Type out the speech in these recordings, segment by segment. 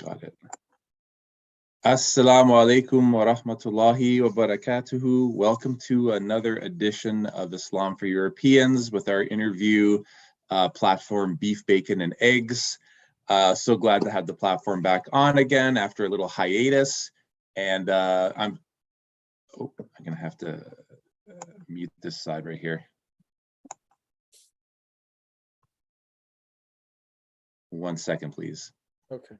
Got it. Assalamu alaikum wa rahmatullahi wa barakatuhu. Welcome to another edition of Islam for Europeans with our interview platform, Beef, Bacon, and Eggs. So glad to have the platform back on again after a little hiatus. And I'm gonna have to mute this side right here. One second, please. Okay.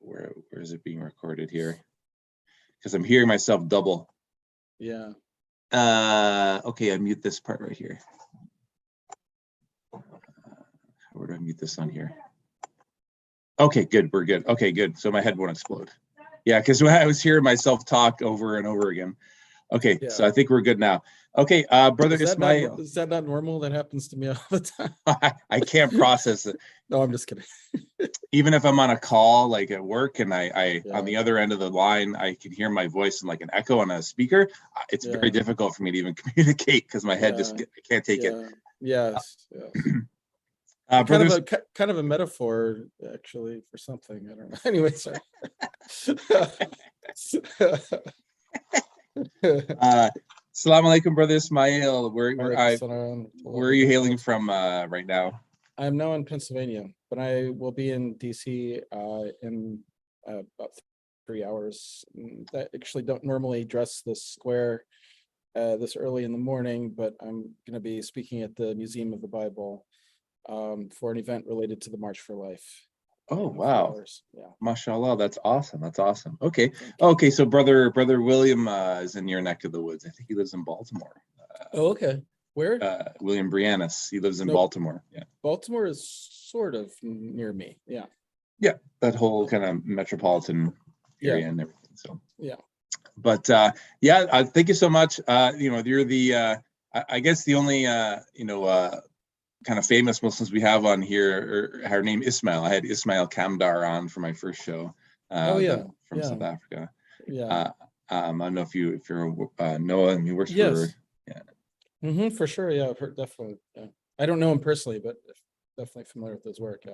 Where is it being recorded here? Because I'm hearing myself double. Yeah. Okay, I mute this part right here. Where do I mute this on here? Okay, good. We're good. Okay, good. So my head won't explode. Yeah, because I was hearing myself talk over and over again. Okay, yeah. So I think we're good now. Okay, brother Ismail. Is that not normal? That happens to me all the time. I can't process it. No, I'm just kidding. Even if I'm on a call, like at work, and I on the other end of the line, I can hear my voice in like an echo on a speaker. It's very difficult for me to even communicate because my head I can't take it. Yes. Kind of a metaphor, actually, for something. I don't know. Anyway, sorry. Assalamu alaikum, brother Ismail. Where are you hailing from right now? I'm now in Pennsylvania, but I will be in DC in about 3 hours. I actually don't normally dress this square this early in the morning, but I'm going to be speaking at the Museum of the Bible for an event related to the March for Life. Oh, wow. Yeah. MashaAllah, that's awesome. That's awesome. Okay. So brother William is in your neck of the woods. I think he lives in Baltimore. Okay. Where? William Brianis. He lives in Baltimore. Yeah. Baltimore is sort of near me. Yeah. Yeah. That whole kind of metropolitan area and everything. So yeah. But thank you so much. You're the I guess the only kind of famous Muslims we have on here, her name Ismail. I had Ismail Kamdar on for my first show. From South Africa. Yeah. I don't know if you're Noah, and he works for. Yeah. For sure. Yeah, I've heard, definitely. Yeah. I don't know him personally, but definitely familiar with his work.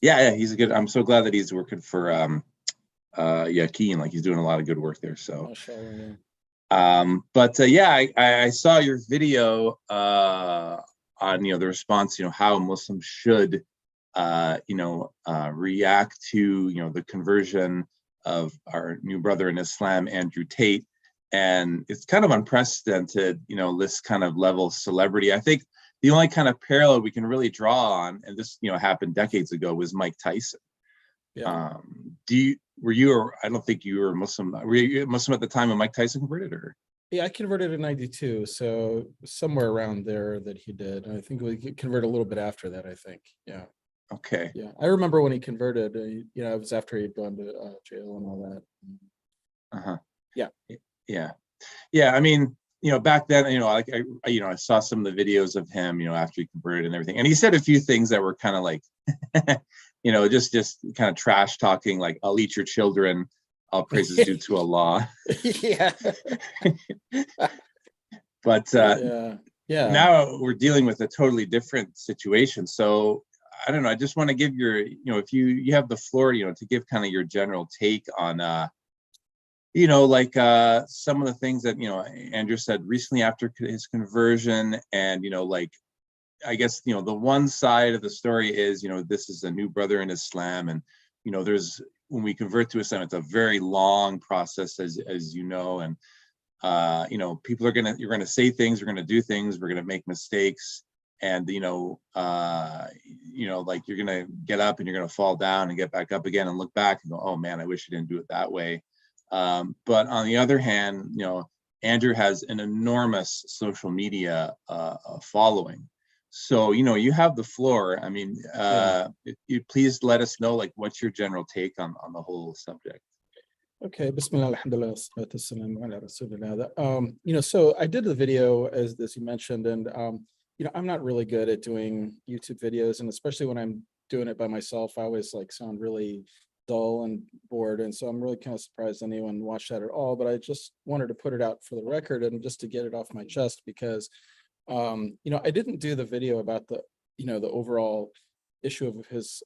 Yeah, he's a good. I'm so glad that he's working for Keen. Like he's doing a lot of good work there. So. Mashallah, yeah. I saw your video on the response, how Muslims should react to the conversion of our new brother in Islam, Andrew Tate. And it's kind of unprecedented, this kind of level of celebrity. I think the only kind of parallel we can really draw on, and this happened decades ago, was Mike Tyson. Yeah. I don't think you were Muslim. Were you Muslim at the time when Mike Tyson converted, or? Yeah, I converted in '92, so somewhere around there that he did. I think we converted a little bit after that, I think. Yeah. Okay. Yeah, I remember when he converted. It was after he'd gone to jail and all that. Yeah. I mean, back then, I saw some of the videos of him, after he converted and everything, and he said a few things that were kind of like, just kind of trash talking, like "I'll eat your children. All praises due to Allah." Yeah. But now we're dealing with a totally different situation. So I don't know. I just want to give your, if you have the floor, to give kind of your general take on, some of the things that, Andrew said recently after his conversion, and, I guess, the one side of the story is, this is a new brother in Islam, and, when we convert to Islam, it's a very long process, as you know, and people you're gonna say things, you're gonna do things, we're gonna make mistakes, and you're gonna get up and you're gonna fall down and get back up again and look back and go, oh man, I wish I didn't do it that way. But on the other hand, Andrew has an enormous social media following. So, you have the floor. I mean, you please let us know, what's your general take on the whole subject? Okay, Bismillah, alhamdulillah, salatu wassalamu ala rasulillah. So I did the video as you mentioned, and I'm not really good at doing YouTube videos, and especially when I'm doing it by myself, I always sound really dull and bored, and so I'm really kind of surprised anyone watched that at all. But I just wanted to put it out for the record and just to get it off my chest, because I didn't do the video about the the overall issue of his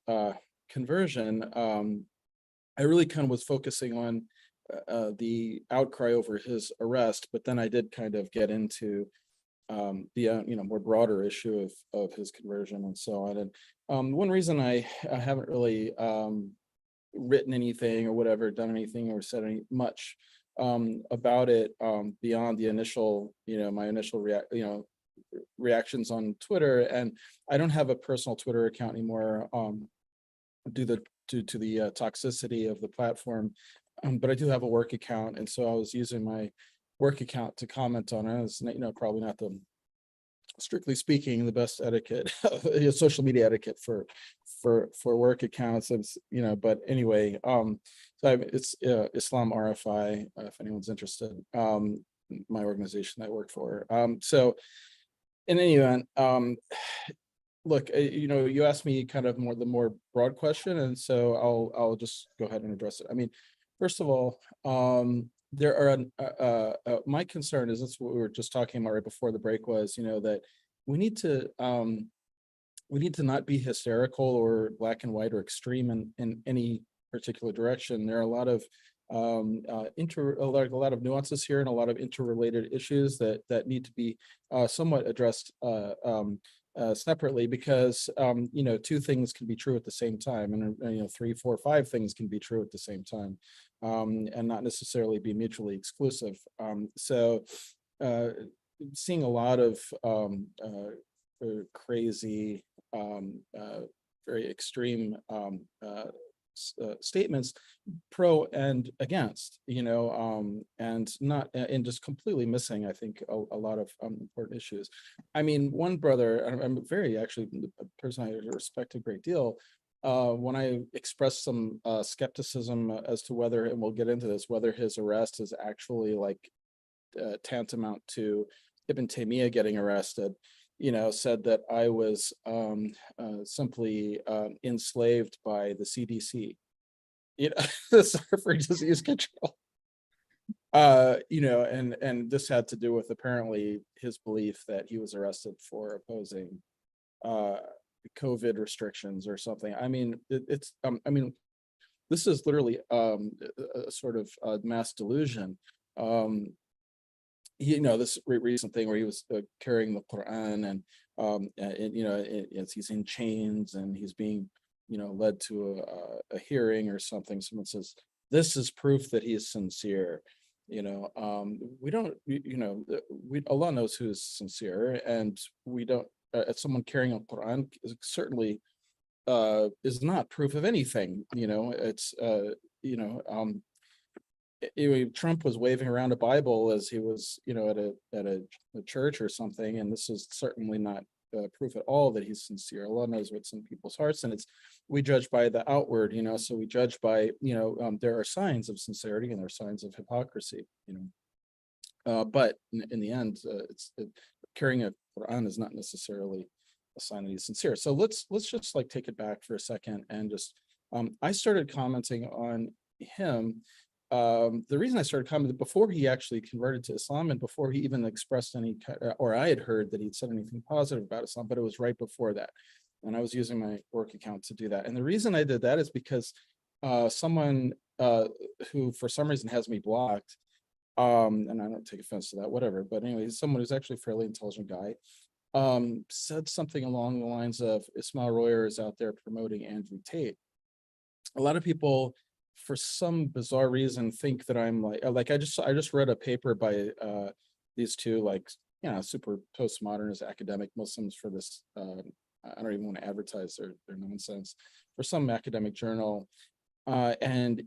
conversion, I really kind of was focusing on the outcry over his arrest, but then I did kind of get into the more broader issue of his conversion and so on. And one reason I haven't really written anything or whatever, done anything or said any much about it beyond the initial, my initial reactions on Twitter. And I don't have a personal Twitter account anymore due to the toxicity of the platform, but I do have a work account, and so I was using my work account to comment on it. It's probably not the, strictly speaking, the best etiquette, social media etiquette for work accounts. It's, but anyway, it's Islam RFI, if anyone's interested, my organization I work for. So in any event, look, you asked me kind of the more broad question, and so I'll just go ahead and address it. I mean, first of all, there are my concern is, that's what we were just talking about right before the break, was that we need to not be hysterical or black and white or extreme in any particular direction. There are a lot of a lot of nuances here and a lot of interrelated issues that need to be somewhat addressed separately, because two things can be true at the same time, and 3, 4, 5 things can be true at the same time, and not necessarily be mutually exclusive. So seeing a lot of crazy, very extreme statements pro and against, and not, and just completely missing, I think, a lot of important issues. I mean, one brother, I'm very, actually, a person I respect a great deal, when I expressed some skepticism as to whether, and we'll get into this, whether his arrest is actually like tantamount to Ibn Taymiyyah getting arrested, said that I was simply enslaved by the CDC, the Center for Disease Control. And this had to do with apparently his belief that he was arrested for opposing COVID restrictions or something. I mean, this is literally a sort of mass delusion. This recent thing where he was carrying the Quran, and as he's in chains and he's being, led to a hearing or something. Someone says, this is proof that he is sincere. We don't, Allah knows who's sincere, and we don't, someone carrying a Quran certainly is not proof of anything. It's, Trump was waving around a Bible as he was, at a church or something, and this is certainly not proof at all that he's sincere. Allah knows what's in people's hearts, and we judge by the outward, so we judge by, there are signs of sincerity and there are signs of hypocrisy, but in the end, carrying a Quran is not necessarily a sign that he's sincere. So let's just like take it back for a second and just, I started commenting on him. The reason I started commenting before he actually converted to Islam, and before he even expressed any, or I had heard that he'd said anything positive about Islam, but it was right before that. And I was using my work account to do that. And the reason I did that is because someone who for some reason has me blocked, and I don't take offense to that, whatever, but anyway, someone who's actually a fairly intelligent guy, said something along the lines of, Ismail Royer is out there promoting Andrew Tate. A lot of people, for some bizarre reason, think that I'm like I just read a paper by these two super postmodernist academic Muslims for this. I don't even want to advertise their nonsense, for some academic journal, and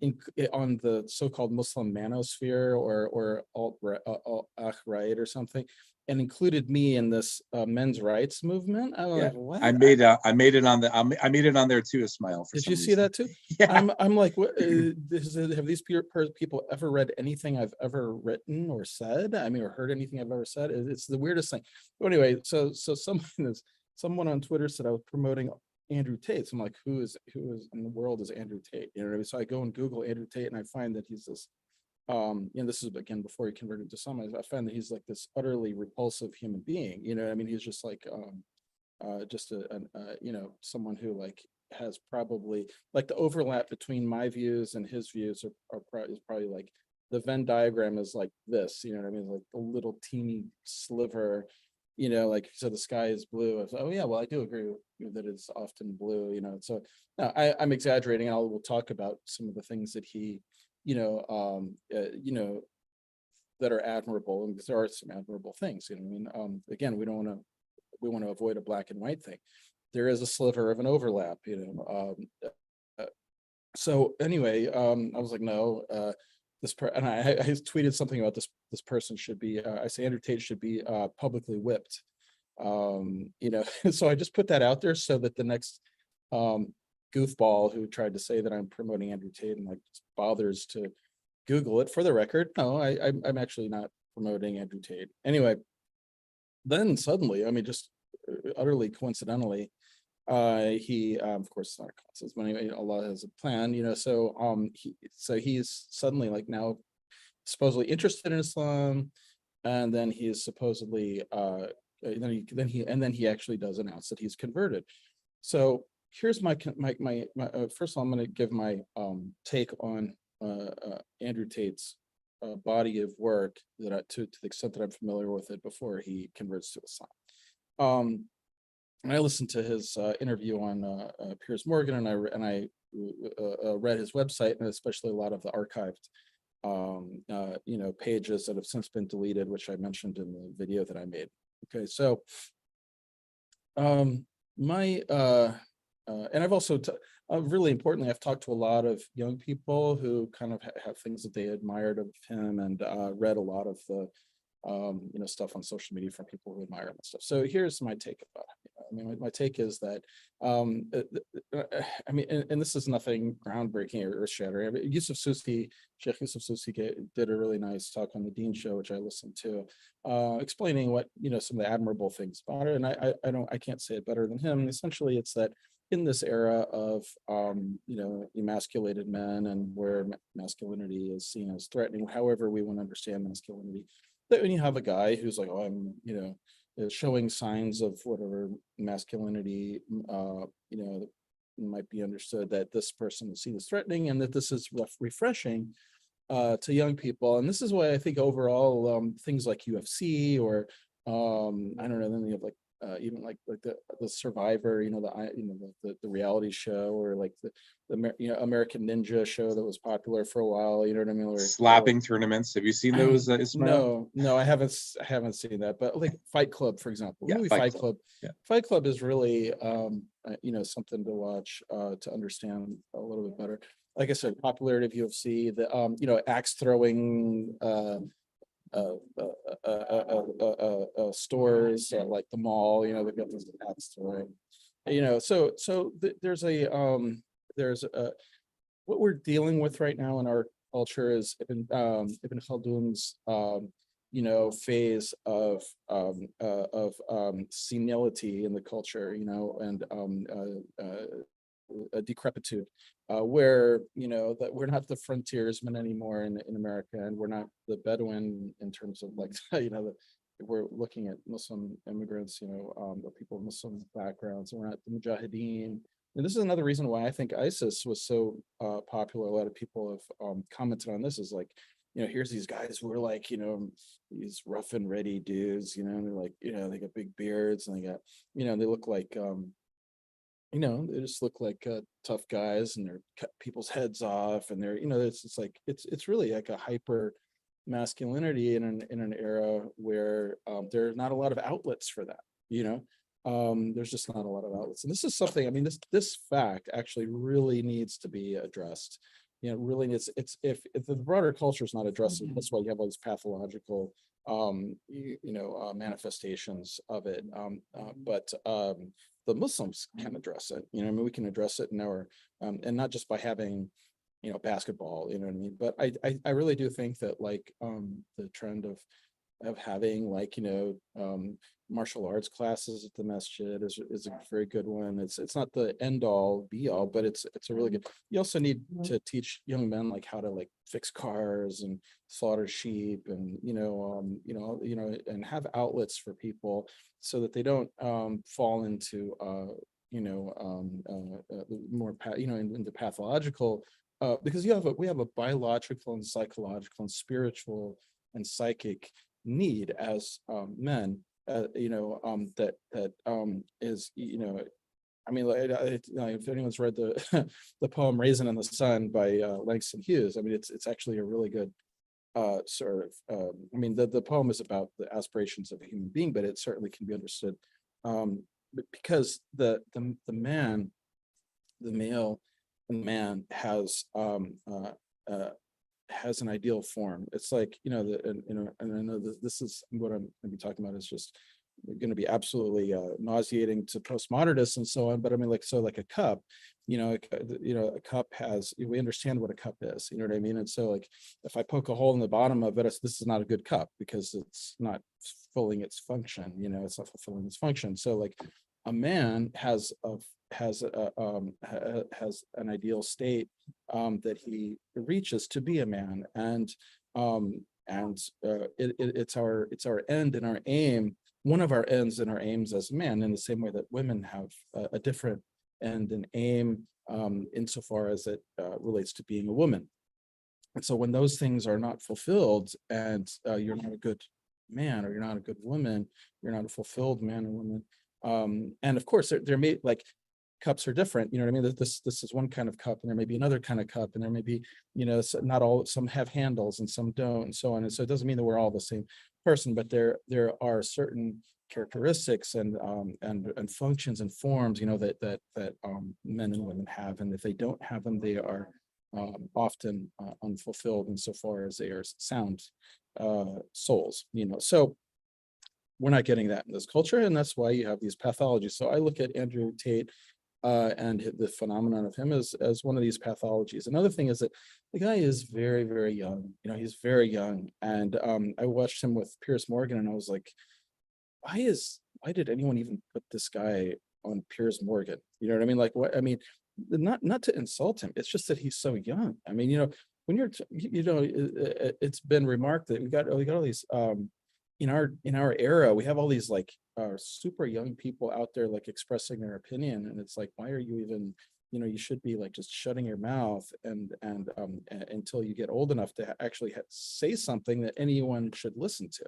on the so-called Muslim manosphere or alt-right or something, and included me in this men's rights movement. I'm like, what? I made it on there too, Ismail. Did you see that too? Yeah. I'm like, what? Have these people ever read anything I've ever written or said? I mean, or heard anything I've ever said? It's the weirdest thing. But anyway, so someone on Twitter said I was promoting Andrew Tate. So I'm like, who is in the world is Andrew Tate? So I go and Google Andrew Tate, and I find that he's this. This is again before he converted to Islam. I find that he's like this utterly repulsive human being. I mean, he's just like just someone who like has probably like the overlap between my views and his views is probably like the Venn diagram is like this, you know what I mean? Like a little teeny sliver, like so the sky is blue. Oh yeah, well I do agree with you that it's often blue, So no, I'm exaggerating. We'll talk about some of the things that he, that are admirable, and because there are some admirable things. Again, we want to avoid a black and white thing. There is a sliver of an overlap, So anyway, I was like, no, and I tweeted something about this person should be. I say Andrew Tate should be publicly whipped. So I just put that out there so that the next goofball who tried to say that I'm promoting Andrew Tate and like just bothers to Google it. For the record, no, I'm actually not promoting Andrew Tate. Anyway, then suddenly, just utterly coincidentally, he of course it's not a coincidence, but anyway, Allah has a plan, so he's suddenly like now supposedly interested in Islam, and then he is supposedly then he actually does announce that he's converted. So here's my first of all, I'm going to give my take on Andrew Tate's body of work that to the extent that I'm familiar with it before he converts to Islam. And I listened to his interview on Piers Morgan, and I read his website, and especially a lot of the archived pages that have since been deleted, which I mentioned in the video that I made. Okay, so and I've also really importantly, I've talked to a lot of young people who kind of have things that they admired of him, and read a lot of the stuff on social media from people who admire him and stuff. So here's my take about him. My take is that and this is nothing groundbreaking or earth-shattering. Sheikh Yusuf Susi did a really nice talk on the Dean Show, which I listened to, explaining what some of the admirable things about it. And I can't say it better than him. Essentially, it's that in this era of emasculated men, and where masculinity is seen as threatening, however we want to understand masculinity, that when you have a guy who's like, oh, I'm showing signs of whatever masculinity, might be understood that this person is seen as threatening, and that this is refreshing to young people. And this is why I think overall things like UFC or I don't know, then you have like even like the Survivor, the reality show, or like the American Ninja show that was popular for a while. You know what I mean? Slapping tournaments. Have you seen those, Ismail? No, I haven't seen that. But like Fight Club, for example, Yeah, Fight Club. Yeah. Fight Club is really something to watch to understand a little bit better. Like I said, popularity of UFC, the axe throwing stores like the mall, they've got this axe throwing, there's what we're dealing with right now in our culture is Ibn Khaldun's phase of senility in the culture, and a decrepitude, where that we're not the frontiersmen anymore in America, and we're not the Bedouin in terms of like we're looking at Muslim immigrants, or people of Muslim backgrounds, and we're not the Mujahideen. And this is another reason why I think ISIS was so popular. A lot of people have commented on this, is like, here's these guys who are like, these rough and ready dudes, and they're like, they got big beards, and they got, they look like they just look like tough guys, and they're cut people's heads off, and they're, it's really like a hyper masculinity in an era where there are not a lot of outlets for that. There's just not a lot of outlets, and this is something. This fact actually really needs to be addressed. Really needs. If the broader culture is not addressing, that's why you have all these pathological manifestations of it. But the Muslims can address it. We can address it in our, and not just by having, basketball. You know what I mean? But I really do think that like the trend of having like, martial arts classes at the masjid is a very good one. It's not the end all be all, but it's a really good. You also need to teach young men like how to like fix cars and slaughter sheep, and and have outlets for people so that they don't fall into more into pathological, because we have a biological and psychological and spiritual and psychic need as men, that is, I mean, if anyone's read the the poem "Raisin in the Sun" by Langston Hughes, I mean, it's actually a really good sort of. I mean, the poem is about the aspirations of a human being, but it certainly can be understood, because the man, the male, man has an ideal form. It's like, and I know this is what I'm going to be talking about is just going to be absolutely nauseating to postmodernists and so on. But I mean, like, so like a cup, a cup has, we understand what a cup is, you know what I mean? And so like, if I poke a hole in the bottom of it, this is not a good cup because it's not fulfilling its function, it's not fulfilling its function. So like a man has an ideal state that he reaches to be a man, and it's our end and our aim, one of our ends and our aims as men, in the same way that women have a different end and aim, insofar as it relates to being a woman. And so when those things are not fulfilled, and you're not a good man, or you're not a good woman, you're not a fulfilled man or woman. And of course there may, like, cups are different, you know what I mean? This is one kind of cup, and there may be another kind of cup, and there may be, not all, some have handles and some don't, and so on. And so it doesn't mean that we're all the same person, but there are certain characteristics and functions and forms, that men and women have, and if they don't have them, they are often unfulfilled insofar as they are sound souls, So we're not getting that in this culture, and that's why you have these pathologies. So I look at Andrew Tate and the phenomenon of him as one of these pathologies. Another thing is that the guy is very, very young. He's very young, and I watched him with Piers Morgan, and I was like, why did anyone even put this guy on Piers Morgan? You know what I mean? Like, what I mean, not to insult him. It's just that he's so young. I mean, when you're, it's been remarked that we got all these in our era, we have all these like super young people out there like expressing their opinion, and it's like, why are you even, you should be like just shutting your mouth and until you get old enough to actually say something that anyone should listen to.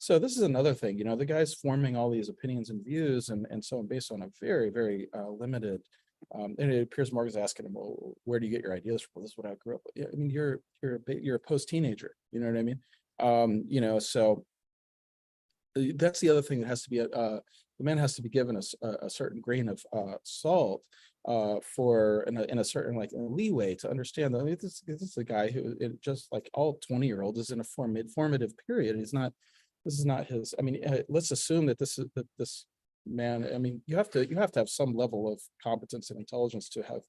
So this is another thing, the guy's forming all these opinions and views, and so on, based on a very, very limited. And Piers Morgan's asking him, well, where do you get your ideas from? Well, this is what I grew up with. Yeah, I mean, you're a post-teenager, you know what I mean? So that's the other thing that has to be the man has to be given a certain grain of salt for in a certain like leeway to understand that this is a guy who, just like all 20-year-old, is in a formative period. This is not his. I mean, let's assume that this man. I mean, you have to have some level of competence and intelligence to have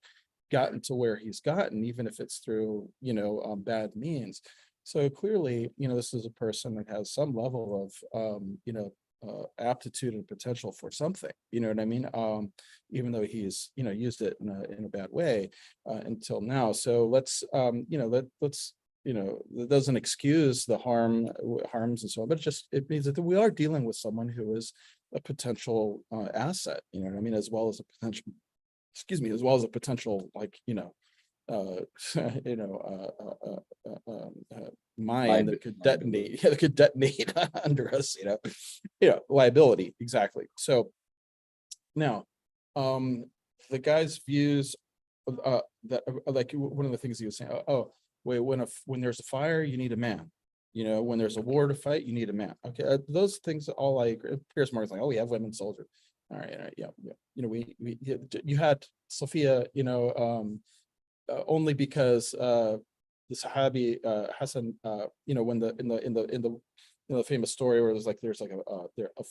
gotten to where he's gotten, even if it's through bad means. So clearly, this is a person that has some level of aptitude and potential for something. You know what I mean? Even though he's used it in a bad way until now. So let's that doesn't excuse the harms and so on, but it means that we are dealing with someone who is a potential asset. You know what I mean? As well as a potential, as well as a potential mine that could detonate, under us, liability. Exactly. So now, the guy's views, that like one of the things he was saying, when there's a fire, you need a man. When there's a war to fight, you need a man. Okay, those things all I agree. Piers Morgan's like, oh, we have women soldiers. All right, yeah. You had Sophia, only because the Sahabi Hassan, when in the famous story where there's a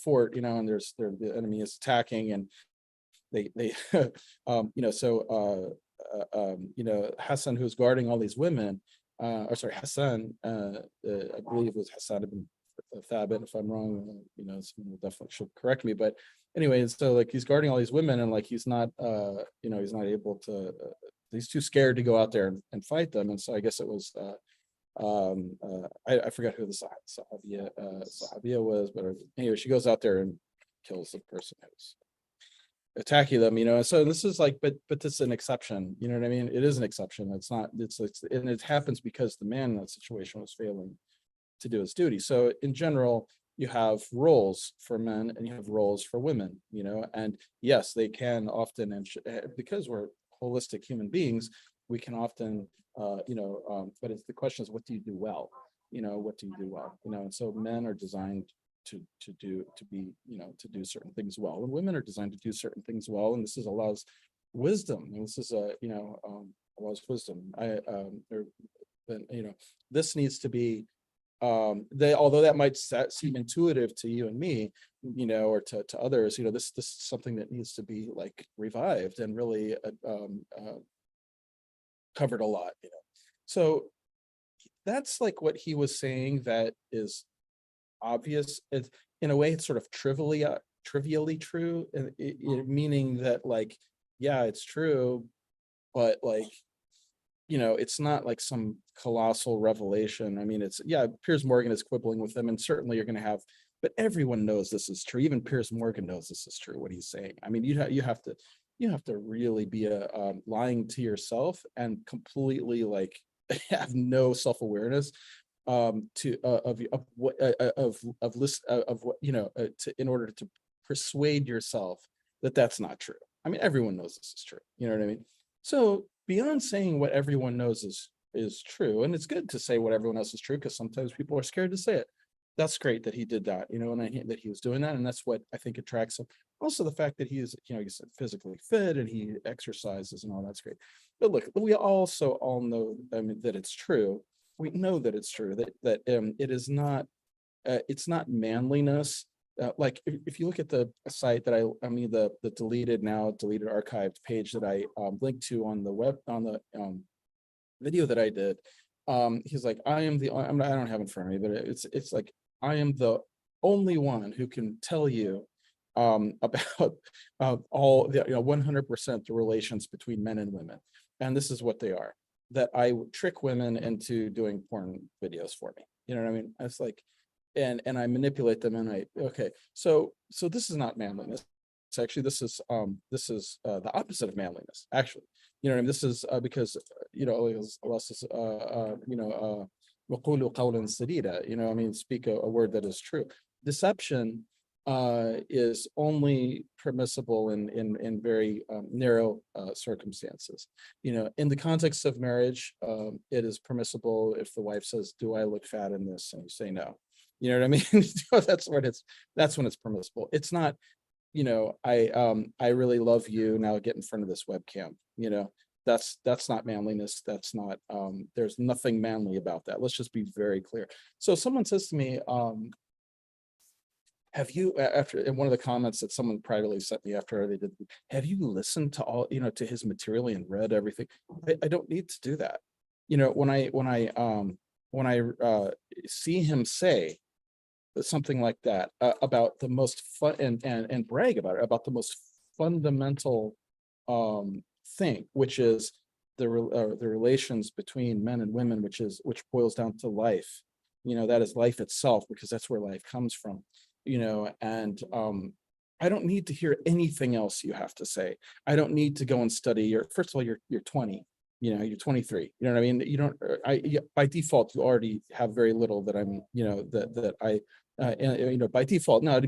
fort, and the enemy is attacking, and they Hassan, who's guarding all these women, Hassan, I believe it was Hassan ibn Thabit, if I'm wrong, someone will definitely should correct me. But anyway, so like he's guarding all these women, and like he's not, he's not able to. He's too scared to go out there and fight them, and so I guess it was. I forgot who the Sahabia was, but anyway, she goes out there and kills the person who's attacking them, and so this is like, but this is an exception, you know what I mean? It is an exception. It's not, and it happens because the man in that situation was failing to do his duty. So in general, you have roles for men and you have roles for women, and yes, they can often, and because we're holistic human beings, we can often, but it's the question is, what do you do well? What do you do well? And so men are designed to do certain things well, and women are designed to do certain things well, and this allows wisdom, and this is allows wisdom. This needs to be although that might seem intuitive to you and me, or to others, this is something that needs to be like revived and really covered a lot. So that's like what he was saying that is obvious. It's, in a way, it's sort of trivially true, meaning that like, yeah, it's true, but like, it's not like some colossal revelation. I mean, Piers Morgan is quibbling with them, and certainly you're going to have, but everyone knows this is true. Even Piers Morgan knows this is true, what he's saying. I mean, you have to really be lying to yourself and completely like have no self-awareness in order to persuade yourself that that's not true. I mean, everyone knows this is true. You know what I mean? So beyond saying what everyone knows is true, and it's good to say what everyone else is true, because sometimes people are scared to say it. That's great that he did that, and that he was doing that, and that's what I think attracts him. Also, the fact that he is, he's physically fit and he exercises and all that's great. But look, we also all know, that it's true. We know that it's true that it is not. It's not manliness. Like if you look at the site that the deleted archived page that I linked to on the web, on the video that I did, he's like, I don't have it in front of me, but it's like, I am the only one who can tell you about all the 100% the relations between men and women, and this is what they are. That I trick women into doing porn videos for me. You know what I mean? It's like, and I manipulate them, and so this is not manliness. It's actually, this is the opposite of manliness, actually. You know what I mean? This is because Allah says, وَقُولُوا قَوْلًا سَدِيدًا, I mean, speak a word that is true. Deception is only permissible in very narrow circumstances. In the context of marriage, it is permissible if the wife says, "Do I look fat in this?" and you say no. You know what I mean? That's when it's permissible. It's not, I really love you, now get in front of this webcam. That's not manliness. That's not, there's nothing manly about that. Let's just be very clear. So someone says to me, have you, in one of the comments that someone privately sent me after they did, have you listened to all, to his material and read everything? I don't need to do that. When I see him say something like that about the most fun and brag about it, about the most fundamental thing, which is the relations between men and women, which boils down to life. That is life itself, because that's where life comes from. And I don't need to hear anything else you have to say. I don't need to go and study first of all, you're 20, you're 23, you know what I mean? You don't, by default, you already have very little that I'm, by default. Now,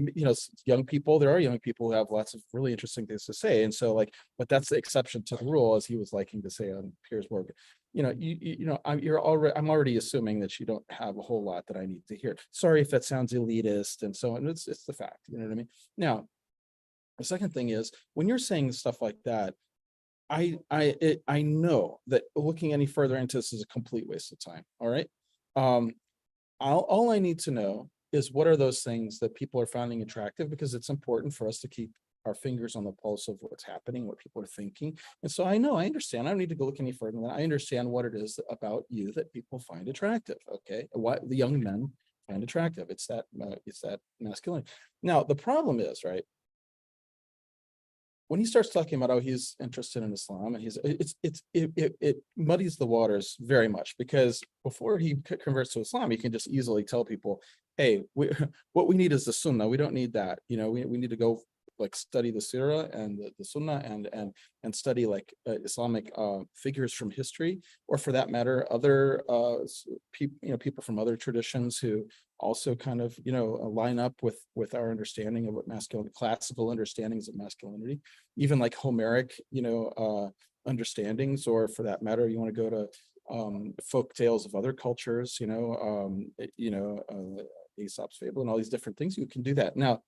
young people, there are young people who have lots of really interesting things to say. And so but that's the exception to the rule, as he was liking to say on Piers Morgan. I'm already assuming that you don't have a whole lot that I need to hear. Sorry if that sounds elitist and so on. It's the fact, you know what I mean? Now, the second thing is, when you're saying stuff like that, I know that looking any further into this is a complete waste of time. All right. All I need to know is, what are those things that people are finding attractive, because it's important for us to keep our fingers on the pulse of what's happening, what people are thinking. And so I understand, I don't need to go look any further than that. I understand what it is about you that people find attractive. Okay. What the young men find attractive. It's that masculinity. Now, the problem is, right, when he starts talking about, oh, he's interested in Islam, and it muddies the waters very much, because before he converts to Islam, he can just easily tell people, hey, what we need is the Sunnah. We don't need that. You know, we need to go like study the Sirah and the Sunnah, and study like Islamic figures from history, or for that matter, other people from other traditions who also kind of line up with our understanding of what masculinity, classical understandings of masculinity, even like Homeric understandings, or for that matter, you want to go to folk tales of other cultures, Aesop's fable and all these different things. You can do that. Now,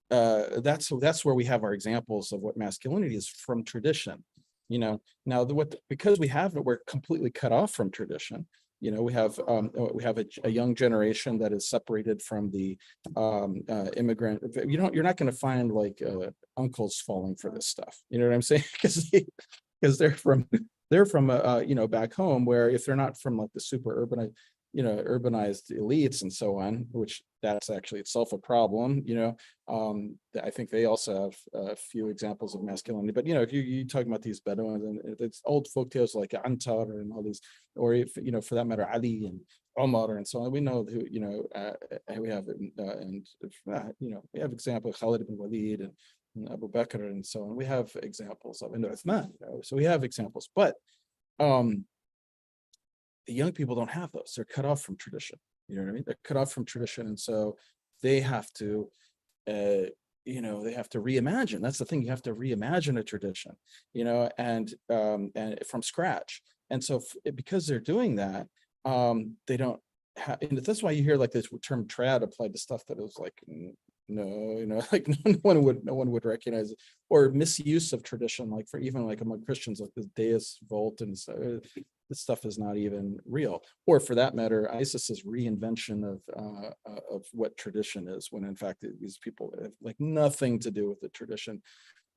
that's where we have our examples of what masculinity is from tradition. Now because we're completely cut off from tradition. We have a young generation that is separated from the immigrant. You're not going to find like uncles falling for this stuff. You know what I'm saying? Because they're from back home, where if they're not from like the super urbanized elites and so on, which that's actually itself a problem. I think they also have a few examples of masculinity, but if you talk about these Bedouins, and it's old folktales like Antar and all these, or if for that matter Ali and Omar and so on, we know who we have, and we have examples of Khalid ibn Walid and Abu Bakr and so on. We have examples of Uthman, so we have examples, but the young people don't have those. They're cut off from tradition. You know what I mean? They're cut off from tradition, and so they have to, they have to reimagine. That's the thing. You have to reimagine a tradition, and from scratch. And so, because they're doing that, they don't have. And that's why you hear like this term "trad" applied to stuff that is like, no, like no one would recognize it, or misuse of tradition, like for even like among Christians, like this Deus Vult and so. This stuff is not even real, or for that matter, ISIS's reinvention of what tradition is, when in fact these people have like nothing to do with the tradition,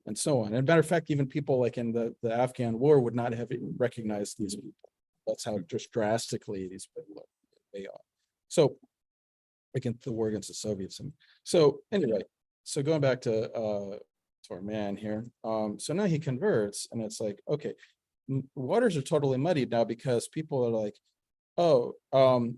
and so on. And matter of fact, even people like in the Afghan war would not have recognized these people. That's how just drastically these people they are. So against the war against the Soviets. And so anyway, so going back to our man here, so now he converts, and it's like, okay, waters are totally muddied now, because people are like, oh,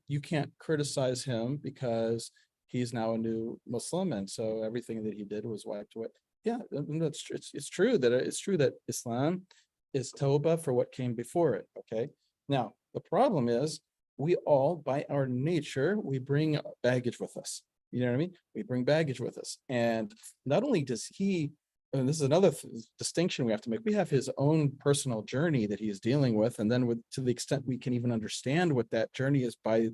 you can't criticize him because he's now a new Muslim, and so everything that he did was wiped away. Yeah, it's true that Islam is tawbah for what came before it. Okay, now the problem is we all, by our nature, we bring baggage with us. You know what I mean? We bring baggage with us, and not only does he. And this is another distinction we have to make. We have his own personal journey that he is dealing with, and then to the extent we can even understand what that journey is by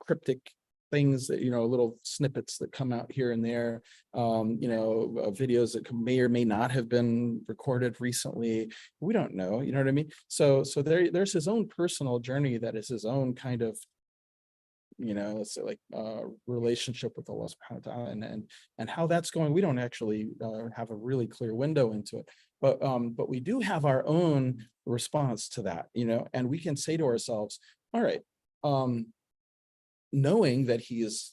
cryptic things that little snippets that come out here and there, videos that may or may not have been recorded recently. We don't know. You know what I mean? So there's his own personal journey that is his own kind of let's say like relationship with Allah subhanahu wa ta'ala, and how that's going. We don't actually have a really clear window into it, but we do have our own response to that, and we can say to ourselves, all right, knowing that he is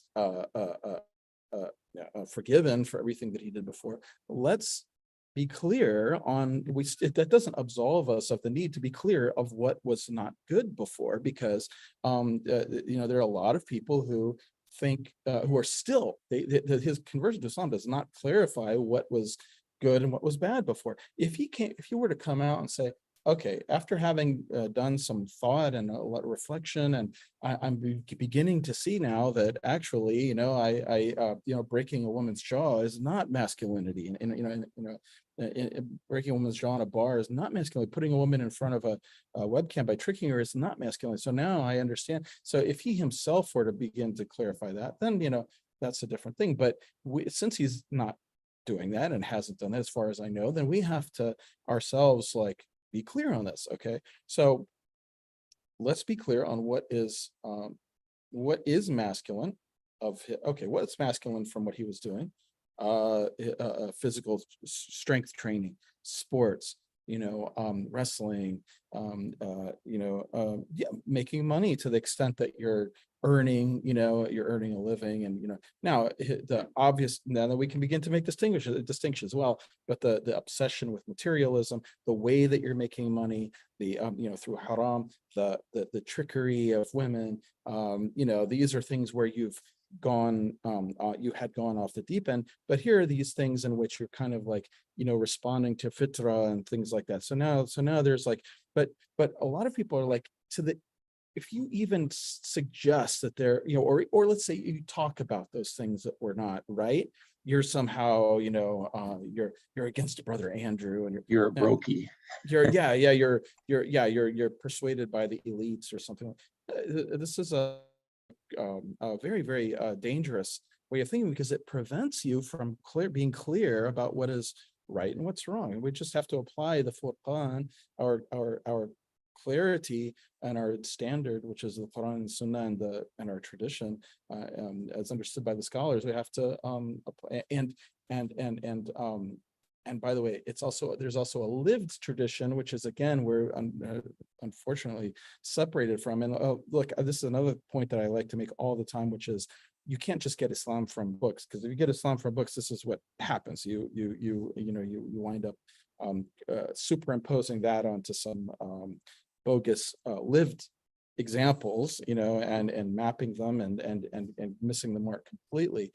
forgiven for everything that he did before, let's be clear on that doesn't absolve us of the need to be clear of what was not good before, because there are a lot of people who think who are still his conversion to Islam does not clarify what was good and what was bad before. If he were to come out and say, okay, after having done some thought and a lot of reflection, and I'm beginning to see now that actually, breaking a woman's jaw is not masculinity, breaking a woman's jaw in a bar is not masculinity. Putting a woman in front of a webcam by tricking her is not masculinity. So now I understand. So if he himself were to begin to clarify that, then that's a different thing. But since he's not doing that and hasn't done that, as far as I know, then we have to ourselves be clear on this. Okay, so let's be clear on what is masculine what's masculine from what he was doing, physical strength training, sports, wrestling, making money to the extent that you're earning, you're earning a living, and now the obvious, now that we can begin to make distinctions, well, but the obsession with materialism, the way that you're making money, the through haram, the trickery of women, these are things where you've gone, you had gone off the deep end, but here are these things in which you're kind of like, responding to fitra and things like that. So now there's like, but a lot of people are like, if you even suggest that they're, or let's say you talk about those things that were not right, you're somehow, you're against brother Andrew, and You're a brokey. you're persuaded by the elites or something. This is a very, very dangerous way of thinking, because it prevents you from being clear about what is right and what's wrong. And we just have to apply the Furqan, our clarity and our standard, which is the Quran and Sunnah and our tradition, as understood by the scholars. We have to apply, and by the way, there's also a lived tradition, which is, again, we're unfortunately separated from. And look, this is another point that I like to make all the time, which is, you can't just get Islam from books, because if you get Islam from books, this is what happens. You wind up superimposing that onto some bogus lived examples, and mapping them and missing the mark completely.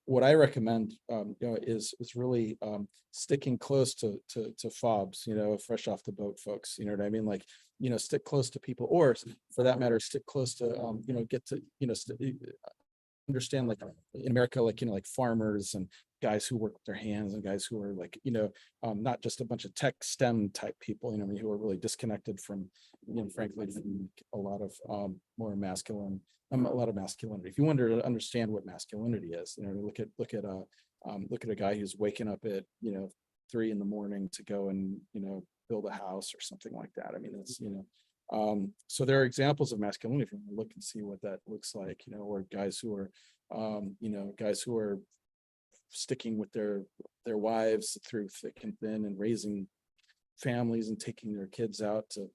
What I recommend, is really sticking close to FOBs, fresh off the boat folks. You know what I mean? Like, stick close to people, or for that matter, stick close to, get to, understand, like in America, like farmers and guys who work with their hands, and guys who are like, not just a bunch of tech STEM type people, who are really disconnected from, frankly, from a lot of more masculine, a lot of masculinity. If you want to understand what masculinity is, look at a guy who's waking up at 3 a.m. to go and build a house or something like that. I mean, it's so there are examples of masculinity. If you want to look and see what that looks like, or guys who are sticking with their wives through thick and thin, and raising families and taking their kids out to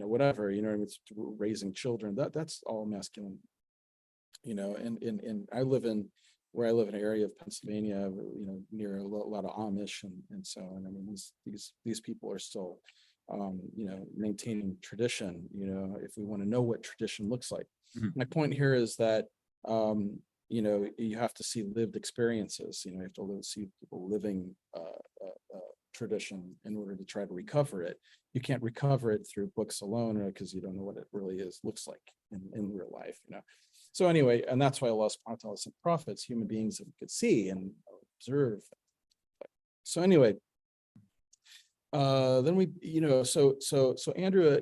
whatever, it's raising children. That's all masculine, and I live in an area of Pennsylvania, near a lot of Amish, and so on. I mean, these people are still, maintaining tradition. If we want to know what tradition looks like, my point here is that, you have to see lived experiences. You have to see people living tradition in order to try to recover it. You can't recover it through books alone, because you don't know what it really looks like in real life. So anyway, and that's why Allah subhanahu wa ta'ala sent prophets, human beings that we could see and observe. So anyway, then we, so Andrew,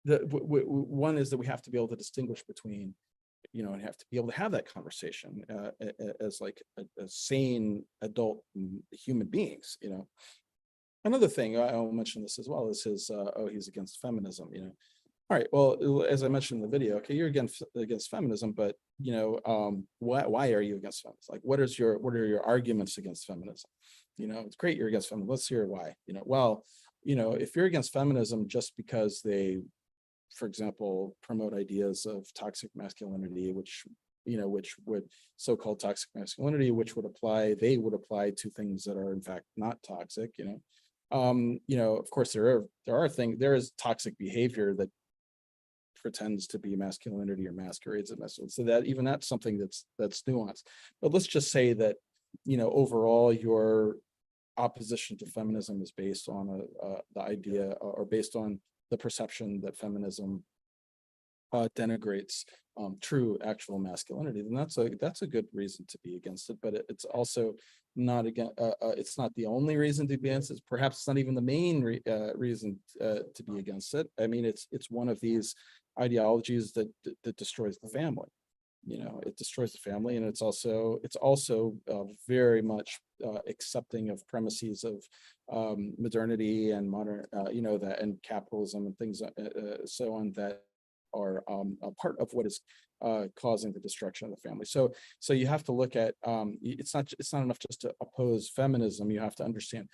one is that we have to be able to distinguish between, and have to be able to have that conversation as like a sane adult human beings. Another thing, I'll mention this as well, is he's against feminism. All right, well, as I mentioned in the video, okay, you're against feminism, but why are you against feminism? Like, what are your arguments against feminism? It's great you're against feminism. Let's hear why. If you're against feminism just because they, for example, promote ideas of toxic masculinity, which would so-called toxic masculinity, which would apply to things that are in fact not toxic. Of course there is toxic behavior that pretends to be masculinity or masquerades as masculinity. So that's something that's nuanced. But let's just say that, overall your opposition to feminism is based on the idea, or based on the perception that feminism denigrates true actual masculinity. Then that's a good reason to be against it. But it's also not it's not the only reason to be against it. Perhaps it's not even the main reason to be against it. I mean, it's one of these ideologies that destroys the family. It destroys the family, and it's also very much accepting of premises of modernity and modern, and capitalism and things so on, that are a part of what is causing the destruction of the family. So you have to look at, it's not enough just to oppose feminism. You have to understand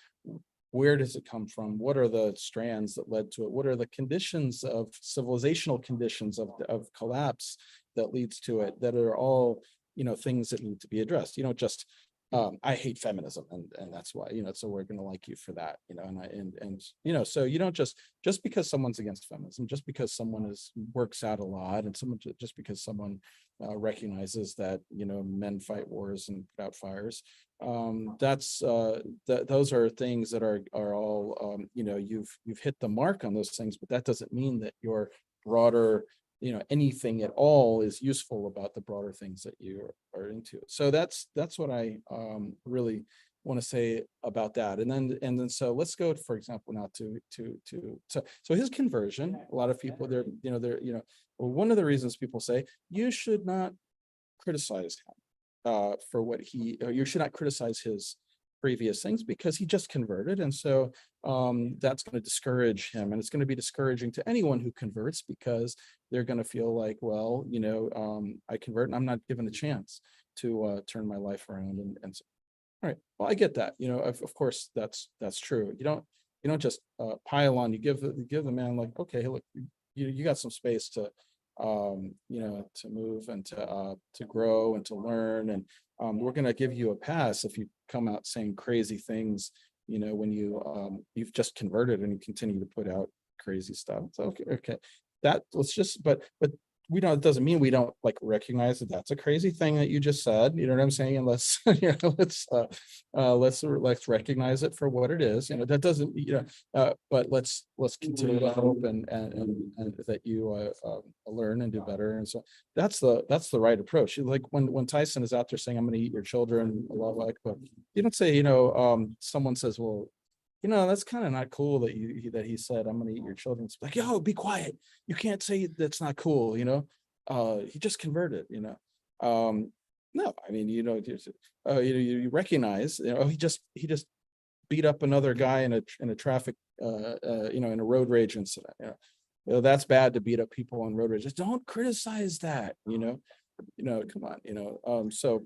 where does it come from? What are the strands that led to it? What are the conditions of civilizational conditions of collapse that leads to it, that are all, things that need to be addressed. You don't just, I hate feminism, and that's why, so we're going to like you for that, and so you don't just because someone's against feminism, just because someone works out a lot, and just because someone recognizes that, men fight wars and put out fires, those are things that are all, you've hit the mark on those things, but that doesn't mean that your broader, anything at all is useful about the broader things that you are into. So that's what I really want to say about that. And then so let's go, for example, now so his conversion. A lot of people, one of the reasons people say you should not criticize him for what you should not criticize his previous things, because he just converted, and so that's going to discourage him, and it's going to be discouraging to anyone who converts, because they're going to feel like, well, I convert and I'm not given a chance to turn my life around, and so, all right, well, I get that, of course that's true. You don't just pile on. You give the man, like, okay, look, you got some space to to move and to grow and to learn, and we're going to give you a pass if you come out saying crazy things, when you've just converted and you continue to put out crazy stuff. So okay, that let's just, but we don't, it doesn't mean we don't like recognize that that's a crazy thing that you just said, you know what I'm saying? And let's let's recognize it for what it is. That doesn't, but let's continue to hope and that you learn and do better. And so that's the right approach. Like when Tyson is out there saying, I'm going to eat your children, Allahu Akbar, you don't say, someone says, well, that's kind of not cool that he said, I'm going to eat your children. It's like, yo, be quiet. You can't say that's not cool. He just converted, no, I mean, you recognize, he just beat up another guy in a traffic, in a road rage incident. That's bad to beat up people on road rage. Just don't criticize that, come on, so.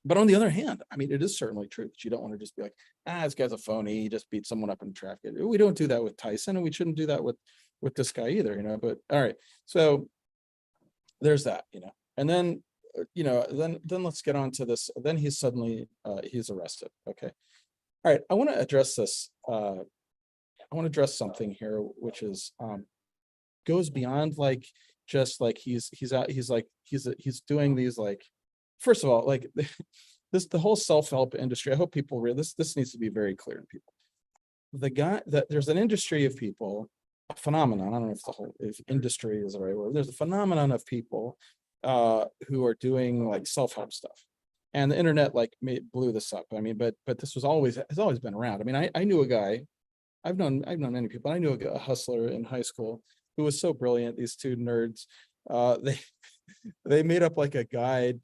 But on the other hand, I mean, it is certainly true that you don't want to just be like, this guy's a phony. He just beat someone up in traffic. We don't do that with Tyson, and we shouldn't do that with this guy either, But all right, so there's that, and then, then let's get on to this. Then he's suddenly he's arrested. Okay, all right. I want to address this. I want to address something here, which is goes beyond like just like he's doing these like. First of all, like the whole self-help industry, I hope people realize this needs to be very clear to people. There's an industry of people, a phenomenon, I don't know if industry is the right word. There's a phenomenon of people who are doing like self-help stuff. And the internet blew this up. I mean, but this has always been around. I mean, I knew a guy, I've known many people. I knew a hustler in high school who was so brilliant. These two nerds, they made up like a guide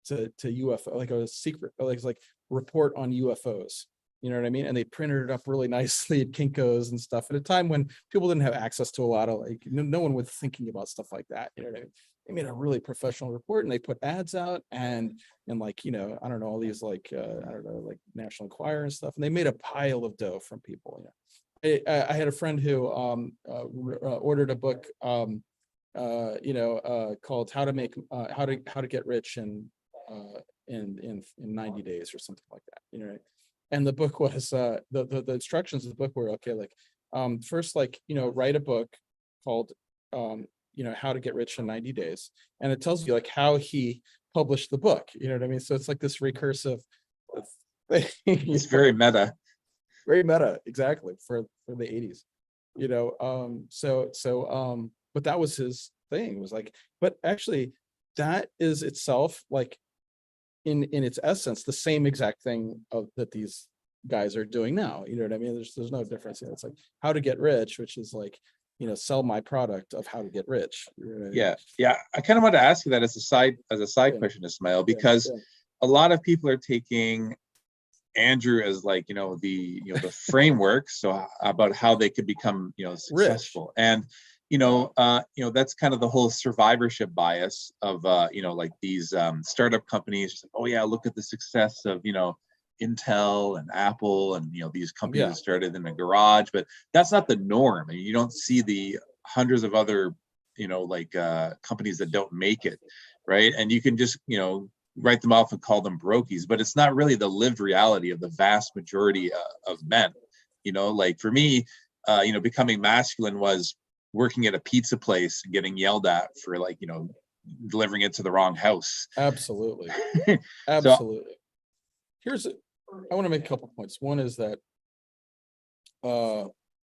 to UFO, like a secret, like report on UFOs. You know what I mean? And they printed it up really nicely at Kinko's and stuff at a time when people didn't have access to a lot of no one was thinking about stuff like that. You know what I mean? They made a really professional report, and they put ads out and I don't know, all these like National Enquirer and stuff, and they made a pile of dough from people. I had a friend who ordered a book called How to Get Rich in 90 days or something like that, and the book was the instructions of the book were first write a book called How to Get Rich in 90 days, and it tells you like how he published the book, you know what I mean? So it's like this recursive thing. It's very meta. Very meta, exactly, for the 80s, but that was his thing. It was like, but actually that is itself like in its essence the same exact thing that these guys are doing now, you know what I mean? There's no difference. It's like How to Get Rich, which is like, sell my product of how to get rich. Yeah. I kind of want to ask you that as a side question, Ismail, because a lot of people are taking Andrew as like, the framework, so about how they could become, successful. Rich. And that's kind of the whole survivorship bias of like these startup companies. Just like, oh yeah, look at the success of Intel and Apple and, you know, these companies Yeah. that started in a garage, but that's not the norm. And you don't see the hundreds of other, you know, like companies that don't make it, right? And you can just, you know, write them off and call them brokies, but it's not really the lived reality of the vast majority of men. You know, like for me, you know, becoming masculine was working at a pizza place and getting yelled at for, like, you know, delivering it to the wrong house. Absolutely. So Absolutely. I want to make a couple points. One is that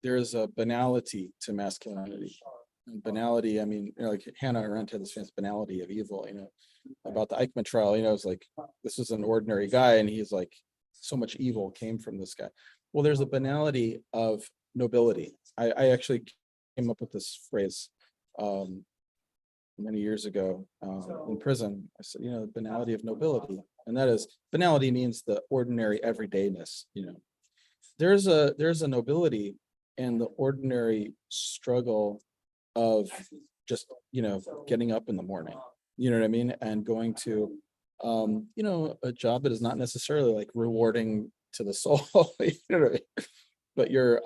there is a banality to masculinity. And banality, I mean, you know, like Hannah Arendt had this famous banality of evil, you know, about the Eichmann trial. You know, it's like, this is an ordinary guy, and he's like, so much evil came from this guy. Well, there's a banality of nobility. I actually came up with this phrase many years ago in prison. I said, you know, the banality of nobility. And that is, banality means the ordinary everydayness, you know. There's a nobility in the ordinary struggle of just, you know, getting up in the morning, you know what I mean? And going to, you know, a job that is not necessarily like rewarding to the soul, you know what I mean? But you're,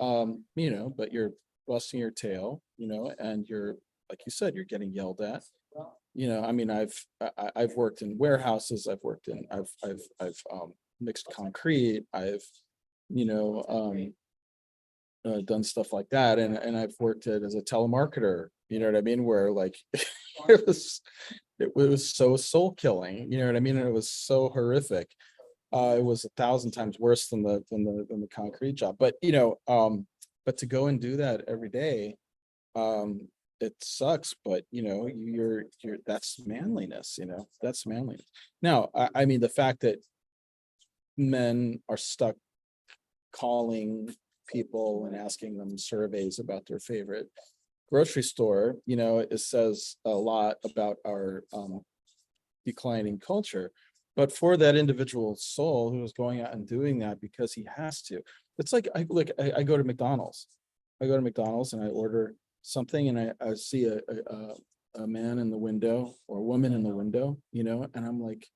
you know, but you're busting your tail, you know, and you're, like you said, you're getting yelled at. You know, I mean, I've worked in warehouses, I've mixed concrete, I've, you know, done stuff like that, and I've worked as a telemarketer, you know what I mean, where like it was so soul killing, you know what I mean, and it was so horrific. It was 1,000 times worse than the concrete job, but you know, but to go and do that every day, it sucks, but you know, you're that's manliness, you know, that's manliness. Now, I mean, the fact that men are stuck calling people and asking them surveys about their favorite grocery store, you know, it says a lot about our declining culture. But for that individual soul who is going out and doing that because he has to, it's like I go to McDonald's. I go to McDonald's and I order something, and I see a man in the window or a woman in the window, you know, and I'm like,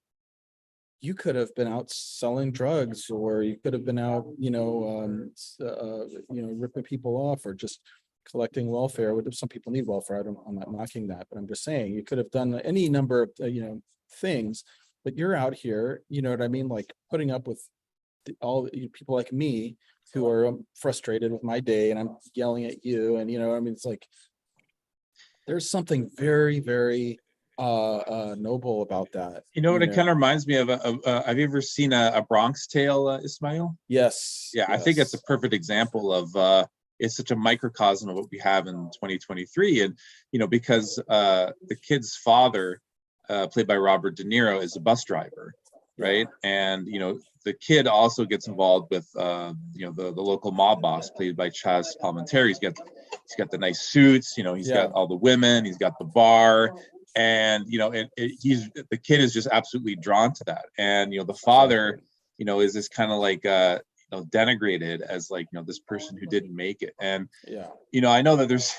you could have been out selling drugs, or you could have been out, you know, ripping people off, or just collecting welfare. Some people need welfare. I'm not knocking that, but I'm just saying you could have done any number of, you know, things, but you're out here, you know what I mean? Like putting up with all people like me who are frustrated with my day, and I'm yelling at you, and you know, I mean, it's like, there's something very, very noble about that. you know You what it know, kind of reminds me of? Have you ever seen a Bronx Tale, Ismail? yes, Yeah, I think it's a yes, perfect example of it's such a microcosm of what we have in 2023. And you know, because the kid's father, played by Robert De Niro, is a bus driver, yeah, right? And you know, the kid also gets involved with you know, the local mob boss, played by Chaz Palminteri. He's got the nice suits, you know, he's yeah, got all the women, he's got the bar, and you know, he's the kid is just absolutely drawn to that. And you know, the father, exactly, you know, is this kind of like you know, denigrated as like, you know, this person who didn't make it. And yeah. you know, I know that there's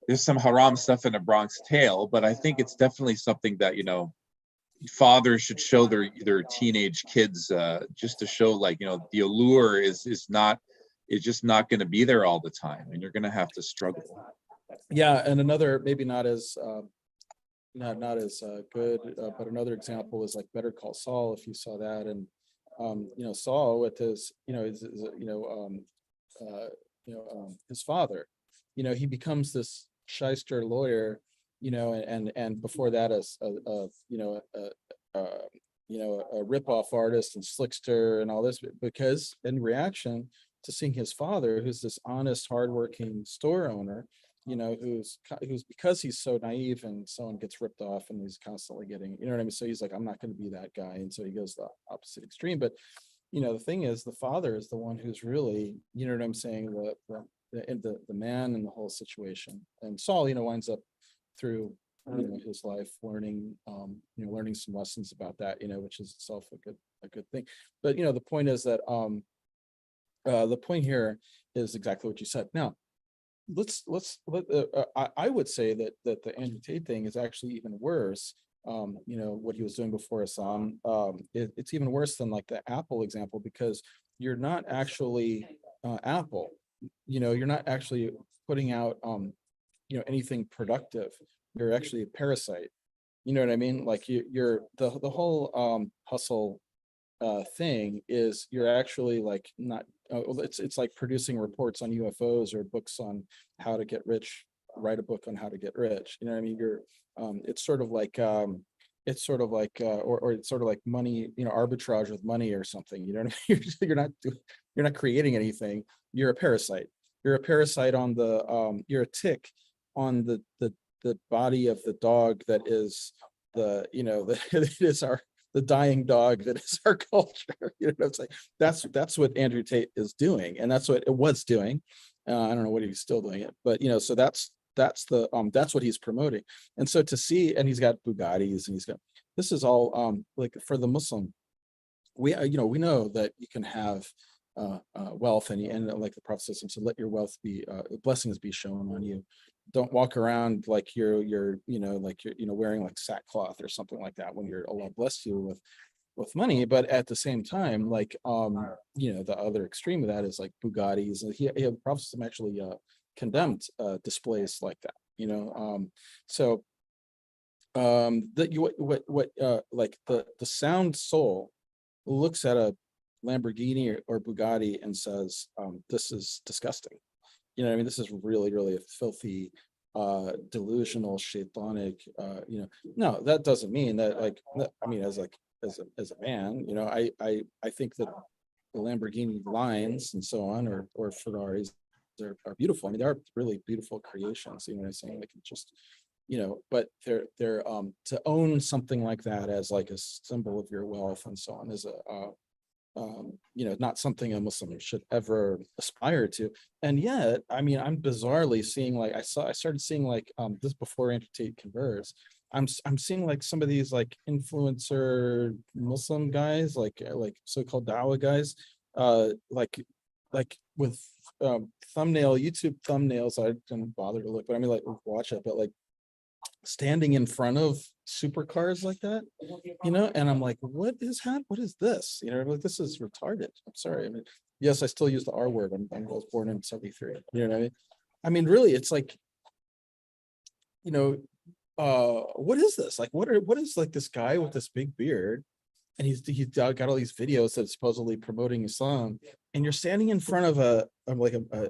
there's some haram stuff in a Bronx Tale, but I think it's definitely something that, you know, fathers should show their teenage kids, just to show, like, you know, the allure is just not going to be there all the time, and you're going to have to struggle. Yeah, and another, maybe not as not as good, but another example is like Better Call Saul, if you saw that. And you know, Saul with his, you know, his father, you know, he becomes this shyster lawyer, you know, and before that, as a you know, a rip-off artist and slickster and all this, because in reaction to seeing his father, who's this honest, hardworking store owner, you know, who's because he's so naive and someone gets ripped off and he's constantly getting, you know what I mean? So he's like, I'm not going to be that guy. And so he goes the opposite extreme. But, you know, the thing is, the father is the one who's really, you know what I'm saying, the man in the whole situation. And Saul, you know, winds up through, you know, his life learning, you know, learning some lessons about that, you know, which is itself a good thing. But, you know, the point is that the point here is exactly what you said. Now, I would say that the Andrew Tate thing is actually even worse, you know, what he was doing before Islam. It's even worse than like the Apple example, because you're not actually Apple. You know, you're not actually putting out you know, anything productive. You're actually a parasite. You know what I mean? Like you're the whole hustle thing is you're actually like not it's like producing reports on UFOs or books on how to get rich, write a book on how to get rich. You know what I mean? You're it's sort of like or it's sort of like money, you know, arbitrage with money or something. You know what I mean? You're not creating anything. You're a parasite. You're a parasite on the you're a tick on the body of the dog that is the, you know, that is our the dying dog that is our culture. You know what I'm saying? That's what Andrew Tate is doing, and that's what it was doing. I don't know what he's still doing it, but you know, so that's what he's promoting. And so to see, and he's got Bugattis, and he's got, this is all like for the Muslim. We you know, we know that you can have wealth, and like the Prophet says, so let your wealth be blessings be shown on you. Don't walk around like you're you know, like you're, you know, wearing like sackcloth or something like that when you're, Allah bless you with money. But at the same time, like you know, the other extreme of that is like Bugattis, and the Prophet actually condemned displays like that, you know. So that you what like the sound soul looks at a Lamborghini or Bugatti and says, this is disgusting. You know what I mean? This is really, really a filthy, delusional, shaitanic, you know. No, that doesn't mean that, like, I mean, as a man, you know, I think that the Lamborghini lines and so on, or Ferraris are beautiful. I mean, they are really beautiful creations. You know what I'm saying? Like, it just, you know, but they're to own something like that as like a symbol of your wealth and so on is a you know, not something a Muslim should ever aspire to. And yet, I mean, I'm bizarrely seeing, like, I started seeing like this before Andrew Tate converts. I'm seeing like some of these like influencer Muslim guys, like so-called Dawa guys, like with YouTube thumbnails. I didn't bother to look, but I mean, like, watch it, but like standing in front of supercars like that, you know, and I'm like, what is this? You know, like, this is retarded. I'm sorry. I mean, yes, I still use the R word. I was born in 73. You know what I mean? I mean, really, it's like, you know, what is this? Like, what is like this guy with this big beard, and he's got all these videos that supposedly promoting Islam, and you're standing in front of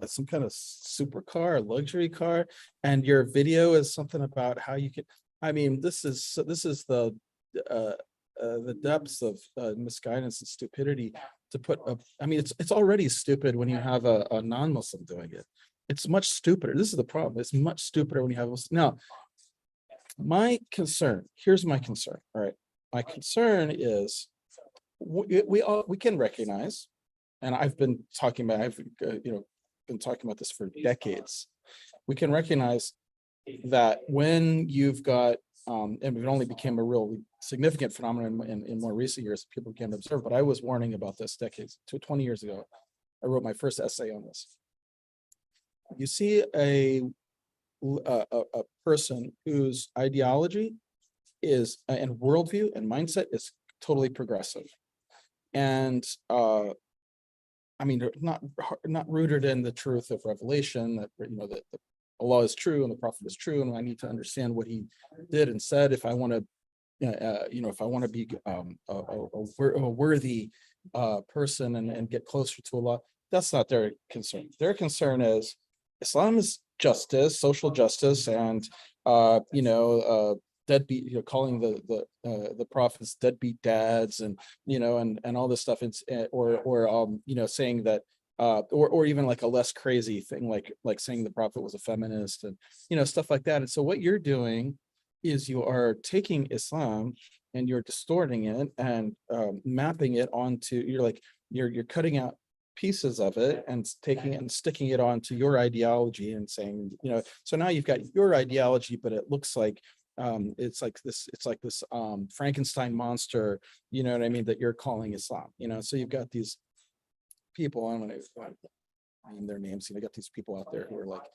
some kind of supercar, a luxury car, and your video is something about how you can. I mean, this is uh, the depths of misguidance and stupidity to put up. I mean, it's already stupid when you have a non-Muslim doing it. It's much stupider. This is the problem. It's much stupider when you have now. My concern, here's my concern. All right. My concern is we can recognize, and I've been talking about, you know, been talking about this for decades. We can recognize that when you've got, and it only became a real significant phenomenon in more recent years, people can observe, but I was warning about this decades, 20 years ago. I wrote my first essay on this. You see a person whose ideology is and worldview and mindset is totally progressive, and I mean, they're not rooted in the truth of revelation, that, you know, that Allah is true and the Prophet is true, and I need to understand what he did and said if I want to, you know, if I want to be a worthy person and get closer to Allah. That's not their concern. Their concern is Islam is justice, social justice, and you know, deadbeat, you know, calling the prophets deadbeat dads, and you know, and all this stuff. It's or you know, saying that or even like a less crazy thing, like saying the prophet was a feminist, and you know, stuff like that. And so what you're doing is you are taking Islam and you're distorting it and mapping it onto, you're cutting out pieces of it and taking it and sticking it onto your ideology and saying, you know, so now you've got your ideology, but it looks like it's like this Frankenstein monster, you know what I mean, that you're calling Islam, you know. So you've got these people, I'm gonna name their names, you know, you got these people out there who are like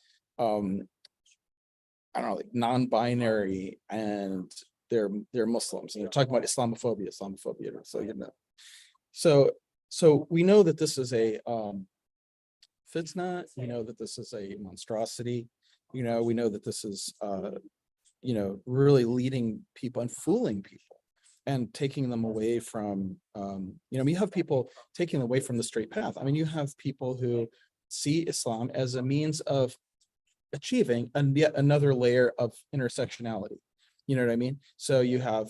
I don't know, like non-binary and they're Muslims, and they're talking about Islamophobia. So so we know that this is a fitna. We know that this is a monstrosity. We know that this is really leading people and fooling people and taking them away from you have people taking away from the straight path. I mean, you have people who see Islam as a means of achieving yet another layer of intersectionality. You know what I mean? So you have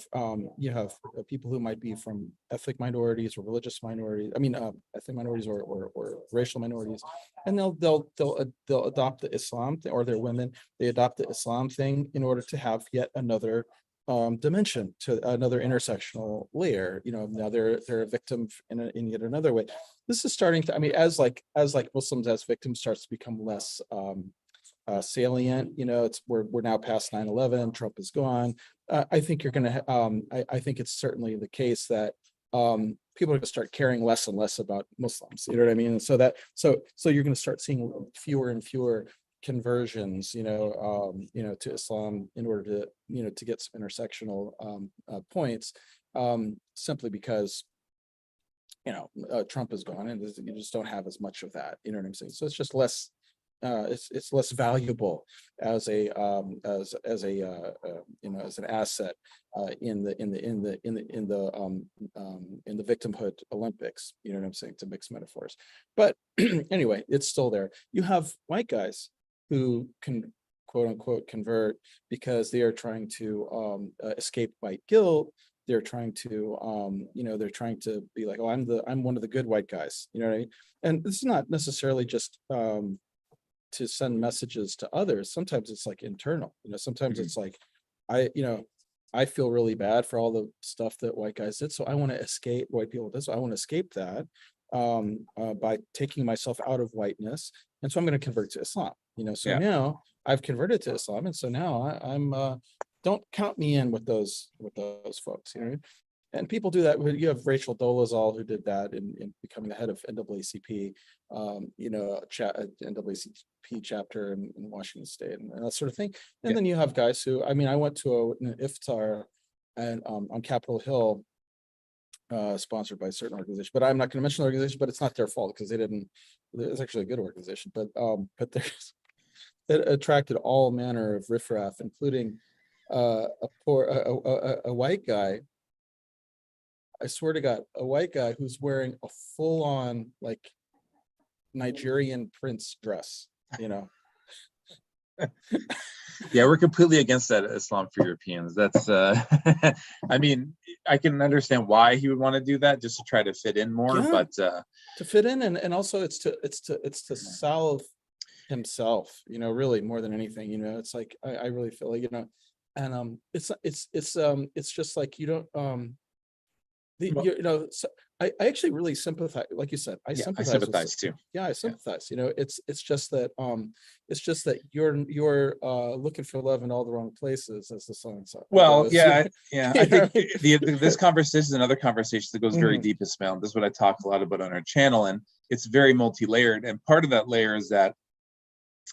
people who might be from ethnic minorities or religious minorities. I mean, ethnic minorities or racial minorities, and they'll adopt the Islam thing, or they're women. They adopt the Islam thing in order to have yet another dimension, to another intersectional layer. Now they're a victim in yet another way. This is starting to. I mean, as Muslims as victims starts to become less salient. We're now past 9/11. Trump is gone. I think you're going to. I think it's certainly the case that people are going to start caring less and less about Muslims. You know what I mean? And so you're going to start seeing fewer and fewer conversions. To Islam in order to get some intersectional points, simply because Trump is gone, and you just don't have as much of that. You know what I'm saying? So it's just less. It's less valuable as an asset in the victimhood Olympics. You know what I'm saying, to mix metaphors. But anyway, it's still there. You have white guys who can quote unquote convert because they are trying to escape white guilt. They're trying to they're trying to be like, oh, I'm one of the good white guys. You know what I mean? And this is not necessarily just to send messages to others. Sometimes it's like internal. Sometimes it's like I feel really bad for all the stuff that white guys did, so I want to escape white people did. So I want to escape that by taking myself out of whiteness, and so I'm going to convert to Islam. Now I've converted to Islam, and so now I'm don't count me in with those folks. And people do that. You have Rachel Dolezal, who did that in becoming the head of NAACP, NAACP chapter in Washington State, and that sort of thing. And then you have guys who, I went to an iftar and on Capitol Hill, sponsored by a certain organization, but I'm not going to mention the organization, but it's not their fault because they didn't. It's actually a good organization, but it attracted all manner of riffraff, including a white guy. I swear to God, a white guy who's wearing a full-on like Nigerian prince dress. Yeah, we're completely against that Islam for Europeans. That's I can understand why he would want to do that, just to try to fit in more, but to fit in, and also it's to salve himself, really more than anything. It's like I really feel like, and it's just like you don't so I actually really sympathize, like you said. I sympathize too. Yeah, I sympathize. It's just that you're looking for love in all the wrong places, as the song says. Well, yeah. I think this conversation is another conversation that goes very deep, Ismail. This is what I talk a lot about on our channel, and it's very multi-layered. And part of that layer is that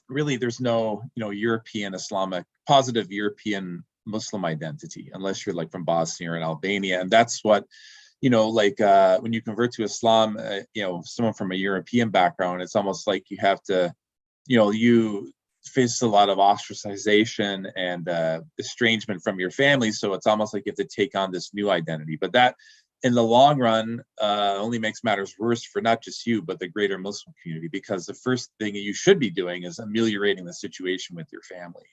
really there's no European Islamic, positive European Muslim identity, unless you're like from Bosnia or in Albania. And that's what, when you convert to Islam, someone from a European background, it's almost like you have to, you face a lot of ostracization and estrangement from your family. So it's almost like you have to take on this new identity. But that, in the long run, only makes matters worse for not just you, but the greater Muslim community, because the first thing you should be doing is ameliorating the situation with your family.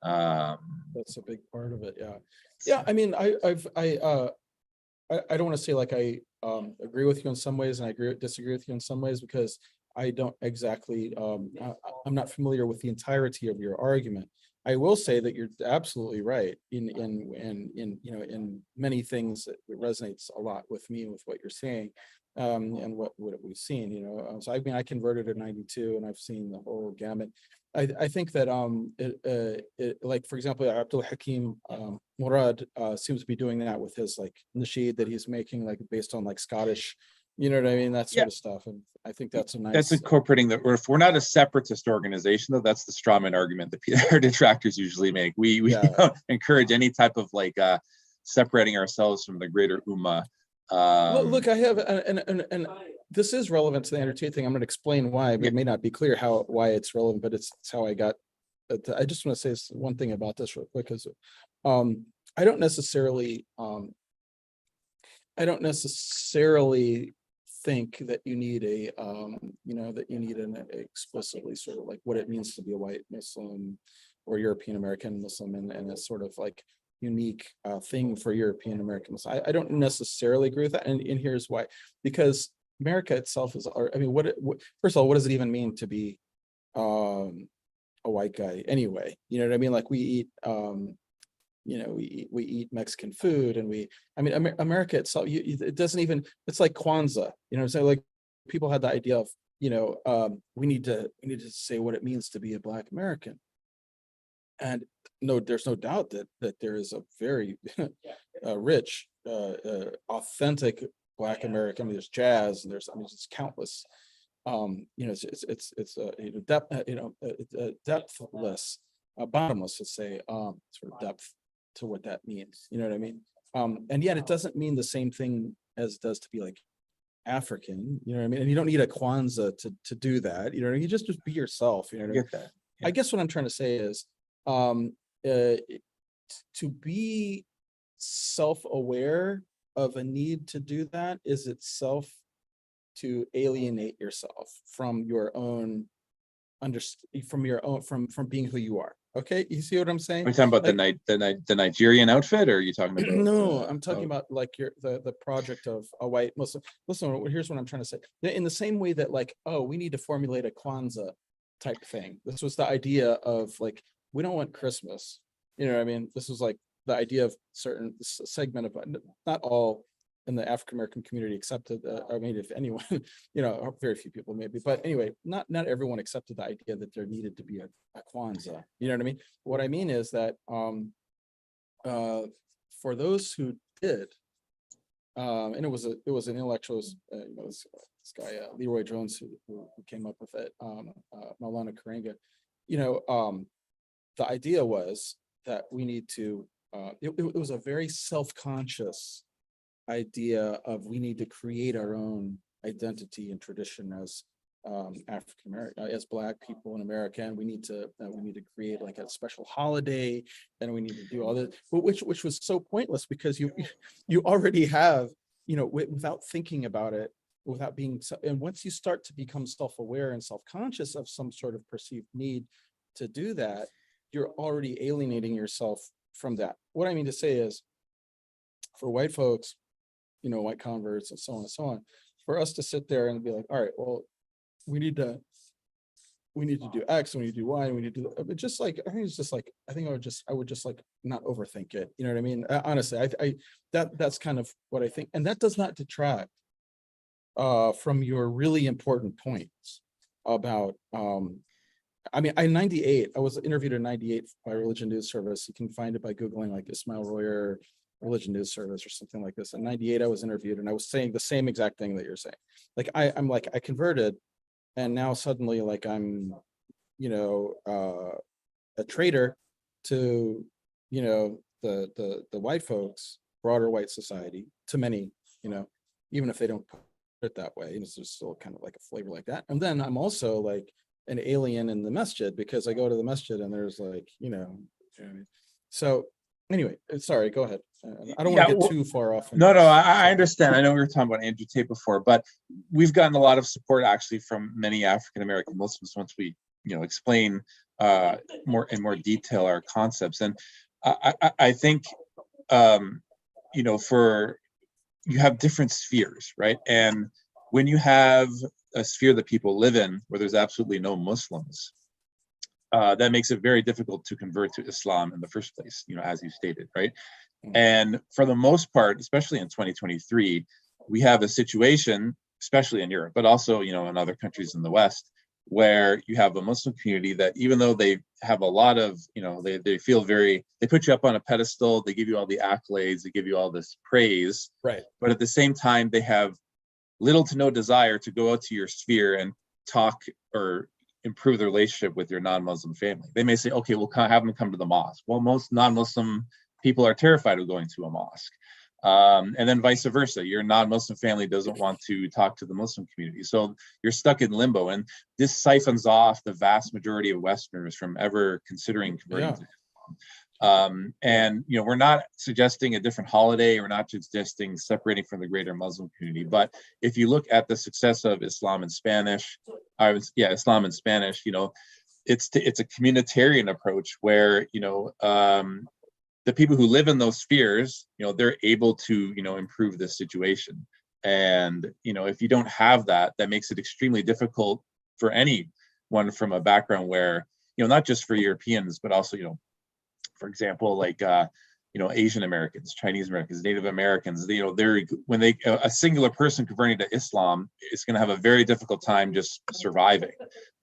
That's a big part of it. I don't want to say like I agree with you in some ways and I disagree with you in some ways, because I don't exactly I'm not familiar with the entirety of your argument. I will say that you're absolutely right in many things. It resonates a lot with me with what you're saying, and what we've seen. So I converted in '92, and I've seen the whole gamut. I think that like, for example, Abdul Hakim Murad seems to be doing that with his like nasheed that he's making, like based on like Scottish You know what I mean? That Yeah. sort of stuff. And I think that's a nice. That's incorporating that. Or if we're not a separatist organization, though, that's the strawman argument that our detractors usually make. We don't encourage any type of like separating ourselves from the greater Ummah. Look, I have, and this is relevant to the Andrew Tate thing. I'm going to explain why, but it may not be clear why it's relevant, but it's how I got. I just want to say one thing about this real quick, because I don't necessarily think that you need that you need an explicitly sort of like what it means to be a white Muslim or European American Muslim, and a sort of like unique thing for European Americans. I don't necessarily agree with that, and here's why. Because America itself is, I mean, first of all, what does it even mean to be a white guy anyway? You know what I mean? Like we eat we eat Mexican food, and America itself, it doesn't even, it's like Kwanzaa, so like people had the idea of, we need to say what it means to be a Black American. And no, there's no doubt that there is a very rich, authentic Black American. I mean, there's jazz, and there's countless, it's depthless, bottomless, let's say, sort of depth to what that means. You know what I mean? And yet it doesn't mean the same thing as it does to be like African. You know what I mean? And you don't need a Kwanzaa to do that. You know what I mean? You just be yourself. You know what I mean? Get that. Yeah. I guess what I'm trying to say is, to be self-aware of a need to do that is itself to alienate yourself from your own from being who you are. Okay, you see what I'm saying? Are you talking about like, the Nigerian outfit, or are you talking about? No, I'm talking about like the project of a white Muslim. Listen, here's what I'm trying to say. In the same way that like, oh, we need to formulate a Kwanzaa type thing. This was the idea of like, we don't want Christmas. You know what I mean? This was like the idea of certain segment of, not all in the African American community accepted. I mean, if anyone, very few people maybe, but anyway, not everyone accepted the idea that there needed to be a Kwanzaa. You know what I mean? What I mean is that for those who did, and it was an intellectual, this guy Leroy Jones who came up with it, Maulana Karenga. The idea was that we need to. It was a very self-conscious idea of we need to create our own identity and tradition as African American, as Black people in America, and we need to create like a special holiday, and we need to do all this, which was so pointless, because you already have, without thinking about it, without being, and once you start to become self-aware and self-conscious of some sort of perceived need to do that, you're already alienating yourself from that. What I mean to say is, for white folks, white converts and so on, for us to sit there and be like, all right, well, we need to do X, and we need to do Y, and we need to do, but just like, I think it's just like, I would just like not overthink it. You know what I mean? Honestly, that's kind of what I think. And that does not detract from your really important points about, in 98, I was interviewed in 98 by Religion News Service. You can find it by Googling like Ismail Royer Religion News Service or something like this. In 98, I was interviewed, and I was saying the same exact thing that you're saying. Like, I'm like, I converted, and now suddenly like I'm, a traitor to, the white folks, broader white society, to many, even if they don't put it that way, there's still kind of like a flavor like that. And then I'm also like an alien in the masjid, because I go to the masjid and there's like, so anyway, sorry, go ahead. I don't want to get too far off. No, I understand. I know we were talking about Andrew Tate before, but we've gotten a lot of support actually from many African American Muslims once we, explain more in more detail our concepts. And I think, for, you have different spheres, right? And when you have a sphere that people live in where there's absolutely no Muslims, that makes it very difficult to convert to Islam in the first place, as you stated, right? And for the most part, especially in 2023, we have a situation, especially in Europe, but also, in other countries in the West, where you have a Muslim community that, even though they have a lot of, they feel they put you up on a pedestal, they give you all the accolades, they give you all this praise, right? But at the same time, they have little to no desire to go out to your sphere and talk or improve the relationship with your non-Muslim family. They may say, okay, we'll have them come to the mosque. Well, most non-Muslim people are terrified of going to a mosque. And then vice versa. Your non-Muslim family doesn't want to talk to the Muslim community. So you're stuck in limbo. And this siphons off the vast majority of Westerners from ever considering converting to Islam. And, you know, we're not suggesting a different holiday. We're not suggesting separating from the greater Muslim community. But if you look at the success of Islam in Spanish, Islam in Spanish, you know, it's a communitarian approach where, you know, the people who live in those spheres, you know, they're able to, you know, improve this situation. And, you know, if you don't have that, that makes it extremely difficult for anyone from a background where, you know, not just for Europeans, but also, you know, for example, like, you know, Asian Americans, Chinese Americans, Native Americans, you know, a singular person converting to Islam is going to have a very difficult time just surviving.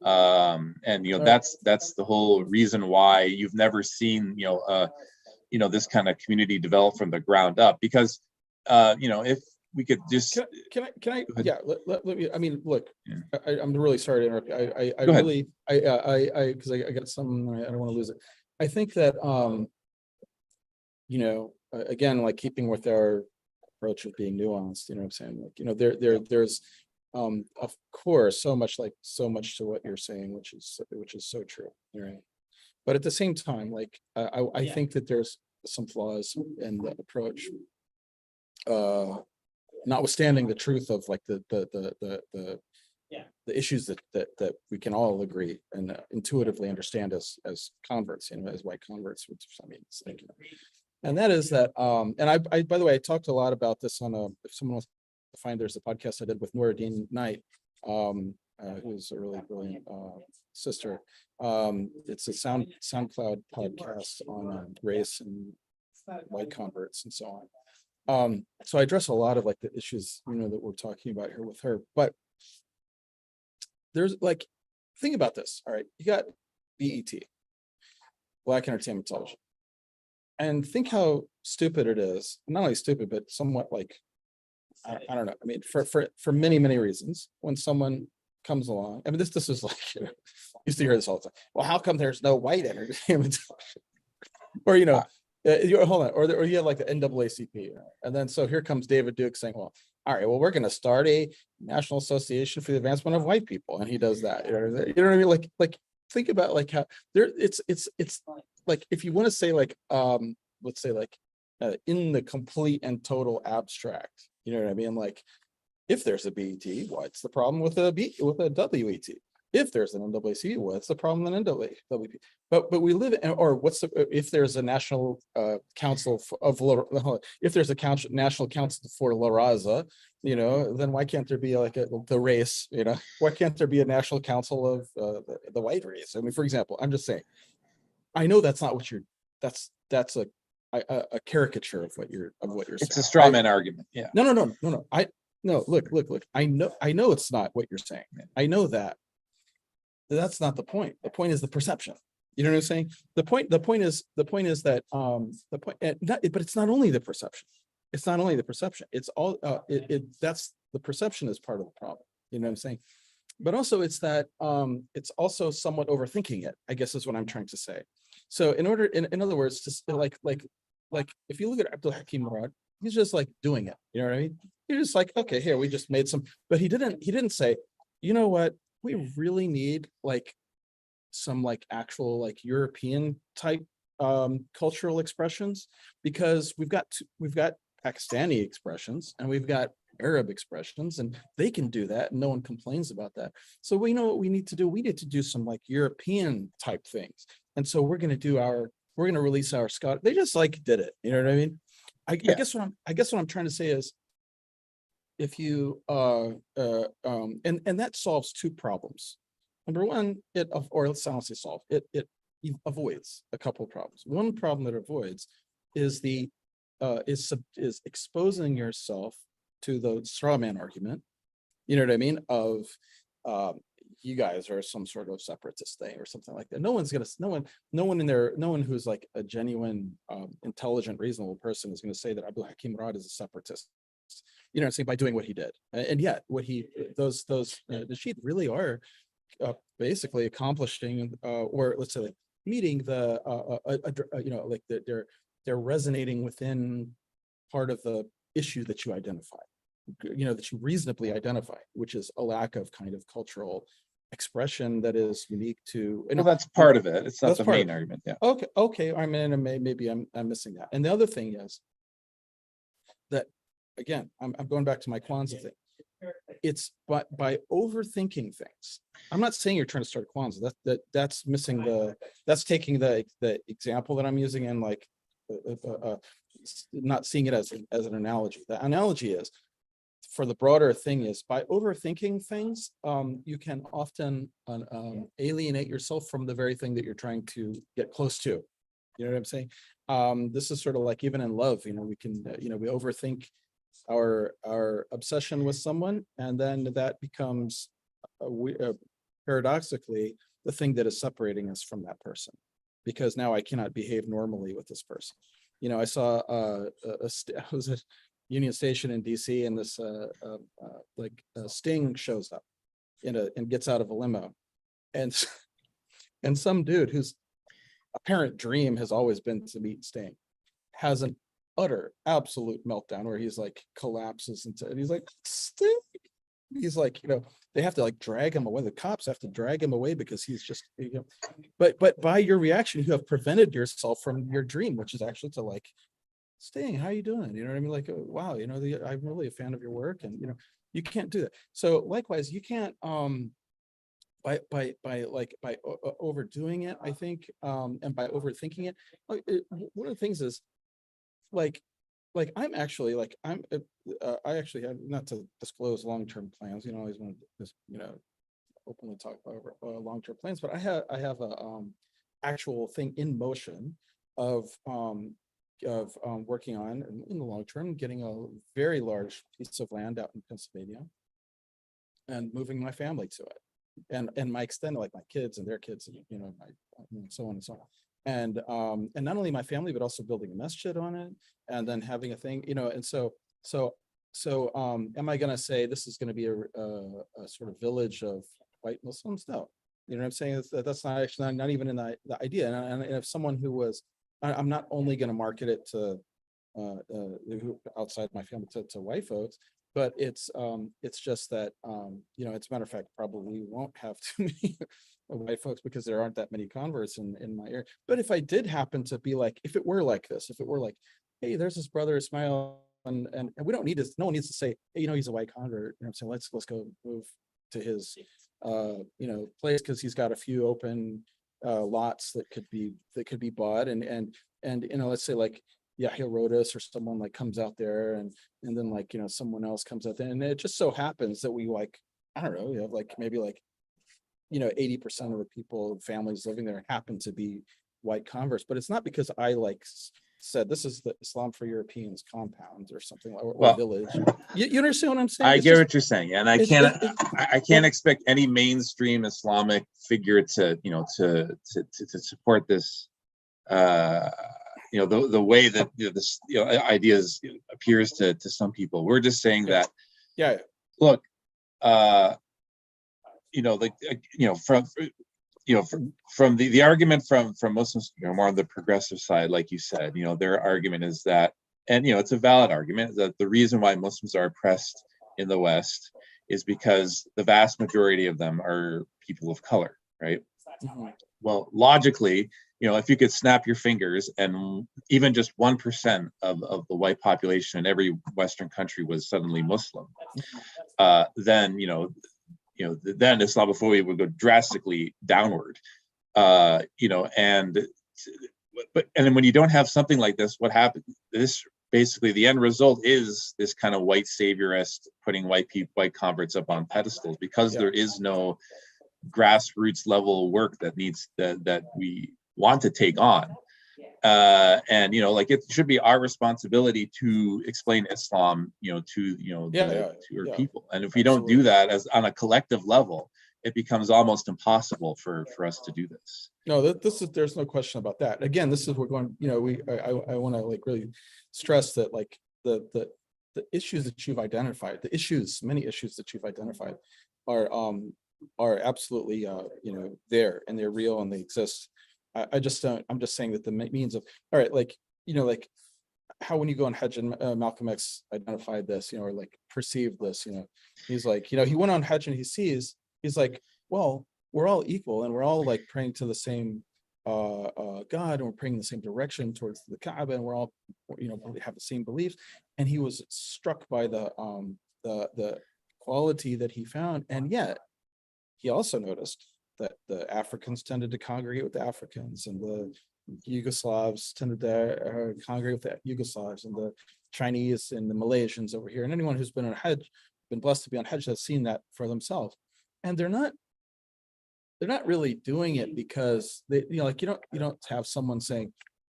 And, you know, that's the whole reason why you've never seen, you know, this kind of community develop from the ground up, because, you know, if we could just can I yeah, let me, I mean, look, I'm really sorry to interrupt you. I Go ahead. really because I got some, I don't want to lose it. I think that you know, again, like keeping with our approach of being nuanced, you know what I'm saying? Like, you know, there's of course so much to what you're saying, which is so true, right? But at the same time, like I think that there's some flaws in the approach, notwithstanding the truth of like the issues that we can all agree and intuitively understand as converts, you know, as white converts, which I mean, it's like, you know, and that is that, and I by the way, I talked a lot about this on if someone wants to find, there's a podcast I did with Nuanced Knight, who's a really brilliant sister. It's a SoundCloud podcast on race and white converts and so on. So I address a lot of like the issues, you know, that we're talking about here with her, but there's like, think about this. All right, you got BET, Black Entertainment Television, and think how stupid it is. Not only stupid, but somewhat like, I don't know. I mean, for many reasons, when someone comes along, I mean, this is like, you know, used to hear this all the time. Well, how come there's no white entertainment television? Or, you know, hold on, or you have like the NAACP, and then so here comes David Duke saying, well, all right, well, we're going to start a National Association for the Advancement of White People, and he does that. You know what I mean? Like think about like how there, it's like, if you want to say like, let's say like in the complete and total abstract, you know what I mean? Like, if there's a BET, what's the problem with a WET? If there's an NAACP, what's the problem with an NAACP? But we live in, or what's the, if there's a national council if there's a national council for La Raza, you know, then why can't there be like the race, you know? Why can't there be a national council of the white race? I mean, for example, I'm just saying, I know that's not what you're, that's a caricature of what you're saying. It's a straw man argument. Yeah. No. Look. I know it's not what you're saying. I know that. That's not the point. The point is the perception. You know what I'm saying? The point is that but it's not only the perception. It's not only the perception. It's all that's the perception is part of the problem. You know what I'm saying? But also it's that it's also somewhat overthinking it, I guess is what I'm trying to say. So in other words, just like if you look at Abdul Hakim Murad, he's just like doing it. You know what I mean? You're just like, okay, here we just made some, but he didn't say, you know what, we really need like some like actual like European type cultural expressions, because we've got Pakistani expressions and we've got Arab expressions, and they can do that and no one complains about that. So we know what we need to do. We need to do some like European type things. And so we're going to release our Scott. They just like did it. You know what I mean? I guess what I'm trying to say is, if you and that solves two problems. Number one, it avoids a couple of problems. One problem that it avoids is is exposing yourself to the straw man argument. You know what I mean? Of you guys are some sort of separatist thing or something like that. No one who's like a genuine, intelligent, reasonable person is going to say that Abdul Hakim Murad is a separatist. you know what I'm saying, by doing what he did. And yet what those nasheed really are basically accomplishing, or let's say meeting like they're resonating within part of the issue that you identify, that you reasonably identify, which is a lack of kind of cultural expression that is unique to. Well, that's part of it. It's not That's the part main of it. argument. Yeah. Okay. I mean, maybe I'm missing that. And the other thing is that, again, I'm going back to my Kwanzaa thing. It's by overthinking things. I'm not saying you're trying to start Kwanzaa. That's missing that's taking the example that I'm using and like not seeing it as an analogy. The analogy is, for the broader thing is, by overthinking things, you can often alienate yourself from the very thing that you're trying to get close to. You know what I'm saying? This is sort of like even in love, we can, we overthink our obsession with someone, and then that becomes paradoxically the thing that is separating us from that person, because now I cannot behave normally with this person. I saw I was at Union Station in DC, and this Sting shows up and gets out of a limo, and some dude whose apparent dream has always been to meet Sting has an utter absolute meltdown where he's like collapses and he's like, Sting. He's like, they have to like drag him away. The cops have to drag him away because he's just, but by your reaction, you have prevented yourself from your dream, which is actually to like, Sting, how you doing? You know what I mean? Like, wow, I'm really a fan of your work, and you can't do that. So likewise, you can't by overdoing it, I think, and by overthinking it. One of the things is I'm actually I actually have, not to disclose long-term plans, I always want to just openly talk about long-term plans, but I have a actual thing in motion of working on in the long term, getting a very large piece of land out in Pennsylvania and moving my family to it, and my extended, like my kids and their kids, and so on and so on. And not only my family, but also building a masjid on it, and then having a thing, and so am I going to say this is going to be a sort of village of white Muslims? No. You know what I'm saying? That's not actually not even in the idea. And if someone who was, I'm not only going to market it to outside my family to white folks, but it's just that as a matter of fact, probably won't have too many white folks because there aren't that many converts in my area. But if I did happen to be like, if it were like this, if it were like, hey, there's this brother Ismail, and we don't need to, no one needs to say, hey, he's a white convert. I'm saying let's go move to his place because he's got a few open lots that could be bought, and let's say like Yahya Rodas or someone like comes out there, and then like someone else comes out there, and it just so happens that we like, I don't know, we have like maybe like 80% of the people, families living there happen to be white converts, but it's not because I like said this is the Islam for Europeans compound or something, or village. You understand what I'm saying? I get what you're saying, and I can't expect any mainstream Islamic figure to support this. The way that this ideas appears to some people. We're just saying that. Yeah. Look, from the argument from Muslims, more on the progressive side, like you said, their argument is that, and it's a valid argument, that the reason why Muslims are oppressed in the West is because the vast majority of them are people of color, right? Mm-hmm. Well, logically, if you could snap your fingers and even just 1% of the white population in every Western country was suddenly Muslim, then then Islamophobia would go drastically downward. And then when you don't have something like this, what happens? This basically the end result is this kind of white saviorist, putting white converts up on pedestals, because there is no grassroots level work that we want to take on. It should be our responsibility to explain Islam, to our people. And if we don't do that as on a collective level, it becomes almost impossible for us to do this. No, there's no question about that. Again, this is we're going. I want to like really stress that like the the issues that you've identified, many issues that you've identified are absolutely, you know, there, and they're real and they exist. I just don't, I'm just saying that the means of, all right, like, you know, like how when you go on Hajj, and Malcolm X identified this, you know, or like perceived this, you know, he's like, you know, he went on Hajj and he's like, well, we're all equal and we're all like praying to the same God, and we're praying in the same direction towards the Kaaba, and we're all, you know, have the same beliefs. And he was struck by the quality that he found, and yet he also noticed that the Africans tended to congregate with the Africans, and the Yugoslavs tended to congregate with the Yugoslavs, and the Chinese and the Malaysians over here. And anyone who's been on Hajj, been blessed to be on Hajj, has seen that for themselves. And they're not really doing it because they, you know, like you don't have someone saying,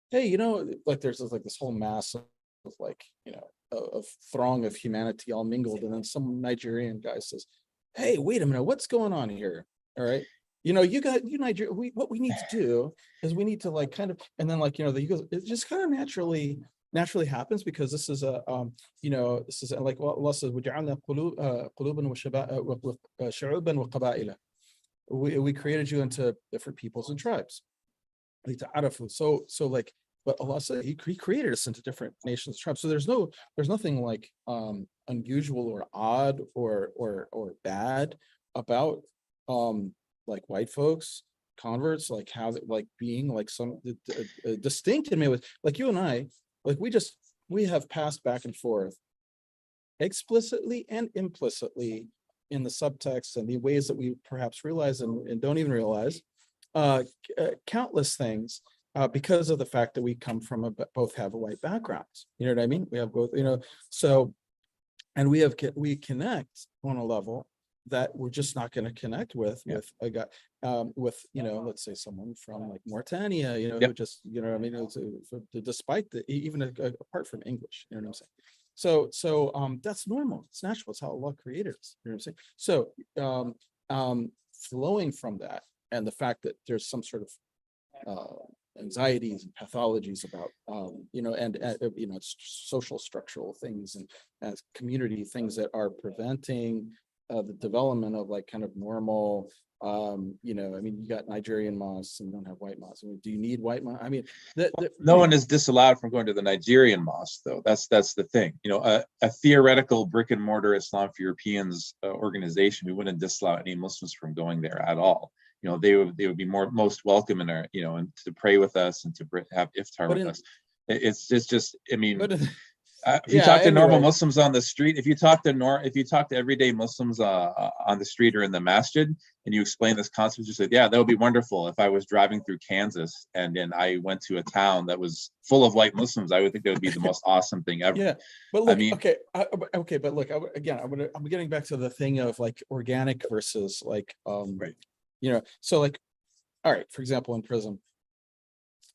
hey, you know, like there's like this whole mass of like, you know, of throng of humanity all mingled, and then some Nigerian guy says, hey, wait a minute, what's going on here? All right. You know, you Nigeria, what we need to do is we need to like kind of, and then like, you know, it just kind of naturally happens, because this is a, you know, this is like what Allah says, وَجَعَلْنَا قُلُوبًا وَشُعُوبًا وَقَبَائِلًا. We created you into different peoples and tribes. So like, but Allah said he created us into different nations and tribes. So there's nothing like unusual or odd or bad about like white folks, converts, like how like being like some distinct in many ways. Like you and I, like we have passed back and forth explicitly and implicitly in the subtext and the ways that we perhaps realize and don't even realize countless things because of the fact that we come from both have a white backgrounds. You know what I mean? We have both, you know, so, and we connect on a level that we're just not going to connect with a guy with, you know, let's say someone from like Mauritania, you know, who just, you know what I mean, despite even apart from English, you know what I'm saying? So that's normal, it's natural, it's how Allah created us, you know what I'm saying? So flowing from that, and the fact that there's some sort of anxieties and pathologies about you know, and you know, social structural things and as community things that are preventing the development of like kind of normal, you know, I mean, you got Nigerian mosques and you don't have white mosques. I mean, do you need white mosques? I mean, no one is disallowed from going to the Nigerian mosque, though. That's the thing. You know, a theoretical brick and mortar Islam for Europeans organization, we wouldn't disallow any Muslims from going there at all. You know, they would be most welcome in our, you know, and to pray with us and to have iftar with us. It's just, I mean, if you talk to normal Muslims on the street, if you talk to everyday Muslims on the street or in the masjid, and you explain this concept, you said, yeah, that would be wonderful. If I was driving through Kansas and then I went to a town that was full of white Muslims, I would think that would be the most awesome thing ever. Yeah, but look, I mean, okay, but look, I'm getting back to the thing of like organic versus like, right. You know, so like, all right, for example, in prison,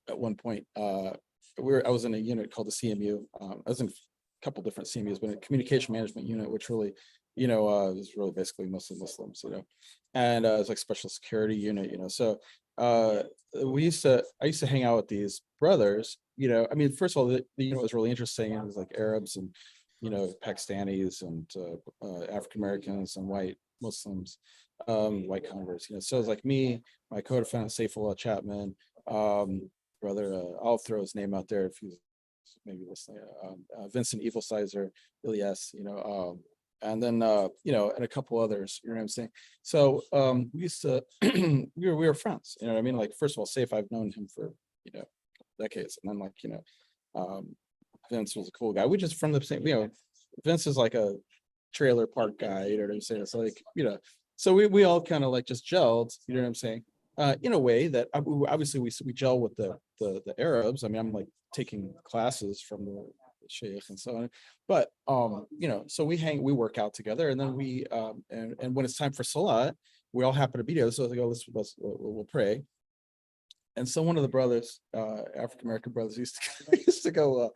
at one point, I was in a unit called the CMU. I was in a couple different CMUs, but a communication management unit, which really, you know, was really basically mostly Muslims, you know, and it's like special security unit, you know. So I used to hang out with these brothers, you know. I mean, first of all, the unit was really interesting. It was like Arabs and, you know, Pakistanis and African Americans and white Muslims, white converts, you know. So it's like me, my co-defendant Saifullah Chapman, brother, I'll throw his name out there if he's maybe listening, Vincent Evil Sizer, Ilyas, you know, and then you know, and a couple others, you know what I'm saying? So we used to we were friends, you know what I mean? Like, first of all, Saif, I've known him for, you know, decades, and then like, you know, Vince was a cool guy. We just from the same, you know, Vince is like a trailer park guy, you know what I'm saying? It's like, you know, so we all kind of like just gelled, you know what I'm saying? In a way that obviously we gel with the Arabs. I mean, I'm like taking classes from the sheikh and so on, but you know, so we work out together, and then we and when it's time for salat, we all happen to be there. So they go, we'll pray. And so one of the brothers, African American brothers, used to go,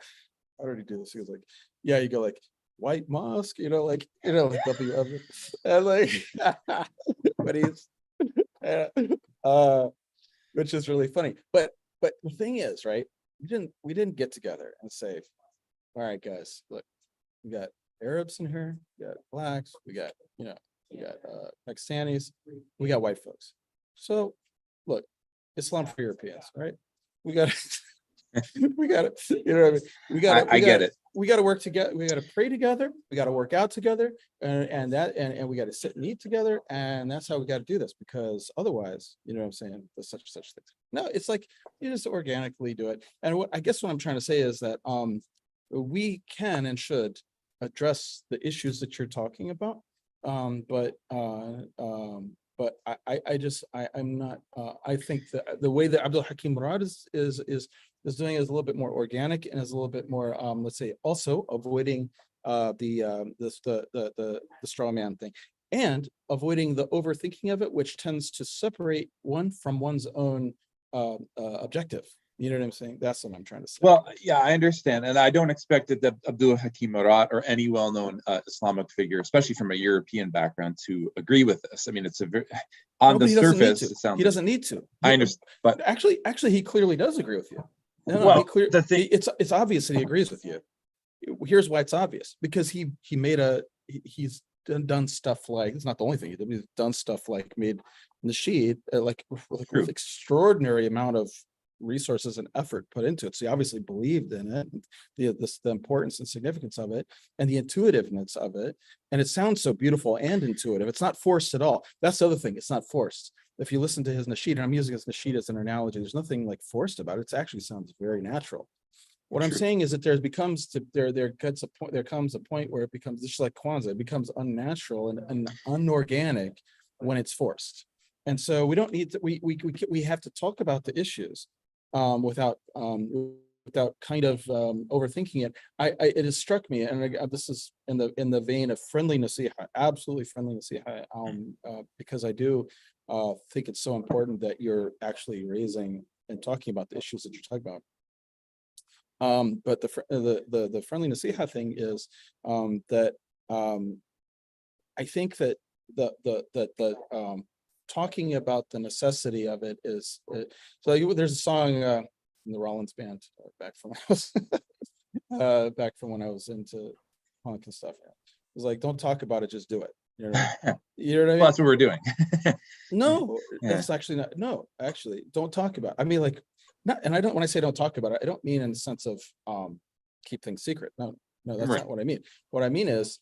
how did he do this? He was like, yeah, you go like, white mosque, you know, like WW, and like, but he's, which is really funny. But the thing is, right? We didn't get together and say, all right, guys, look, we got Arabs in here, we got blacks, we got, we got Pakistanis, we got white folks. So look, Islam for Europeans, right? We got we got it. You know what I mean? I get it. We got to work together. We got to pray together. We got to work out together, and we got to sit and eat together. And that's how we got to do this, because otherwise, you know what I'm saying? There's such things. No, it's like you just organically do it. And what I'm trying to say is that we can and should address the issues that you're talking about. But I'm not. I think that the way that Abdul Hakim Murad is doing is a little bit more organic, and is a little bit more, let's say, also avoiding the straw man thing, and avoiding the overthinking of it, which tends to separate one from one's own objective. You know what I'm saying? That's what I'm trying to say. Well, yeah, I understand. And I don't expect that Abdul Hakim Murad or any well-known Islamic figure, especially from a European background, to agree with this. I mean, it's a very, on the surface, it sounds he doesn't need to. I understand, but actually, he clearly does agree with you. No, well, it's obvious that he agrees with you. Here's why it's obvious: because he's done stuff like, it's not the only thing he did. He's done stuff like made Nasheed with extraordinary amount of resources and effort put into it. So he obviously believed in it, the importance and significance of it, and the intuitiveness of it. And it sounds so beautiful and intuitive. It's not forced at all. That's the other thing. It's not forced. If you listen to his nasheed, and I'm using his nasheed as an analogy, there's nothing like forced about it. It actually sounds very natural. What I'm saying is that there comes a point where it becomes just like Kwanzaa. It becomes unnatural and unorganic when it's forced. And so we don't need to. We have to talk about the issues without kind of overthinking it. It has struck me, and this is in the vein of friendly nasiha, absolutely friendly nasiha, because I do think it's so important that you're actually raising and talking about the issues that you're talking about. But the friendly nasiha thing is that I think that the talking about the necessity of it is there's a song in the Rollins band back from when I was into punk and stuff. It was like, don't talk about it, just do it. You know what I mean? Well, that's what we're doing. No, that's actually not. No, actually, don't talk about it. I mean, like, not. And I don't. When I say don't talk about it, I don't mean in the sense of keep things secret. No, that's not what I mean. What I mean is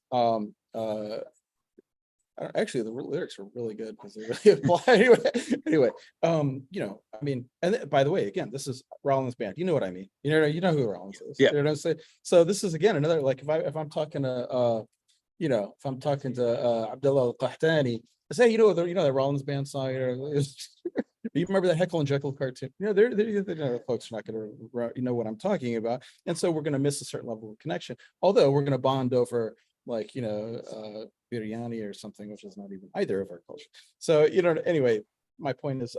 actually, the lyrics are really good because they really apply. Anyway, I mean, and by the way, again, this is Rollins band. You know what I mean? You know who Rollins is. Yeah. You know what I'm saying? So this is again another, like, if I'm talking to if I'm talking to Abdullah Al-Qahtani, I say, that Rollins band song. You remember that Heckle and Jekyll cartoon? Folks are not going to know what I'm talking about, and so we're going to miss a certain level of connection. Although we're going to bond over, like, biryani or something, which is not even either of our culture. So anyway, my point is,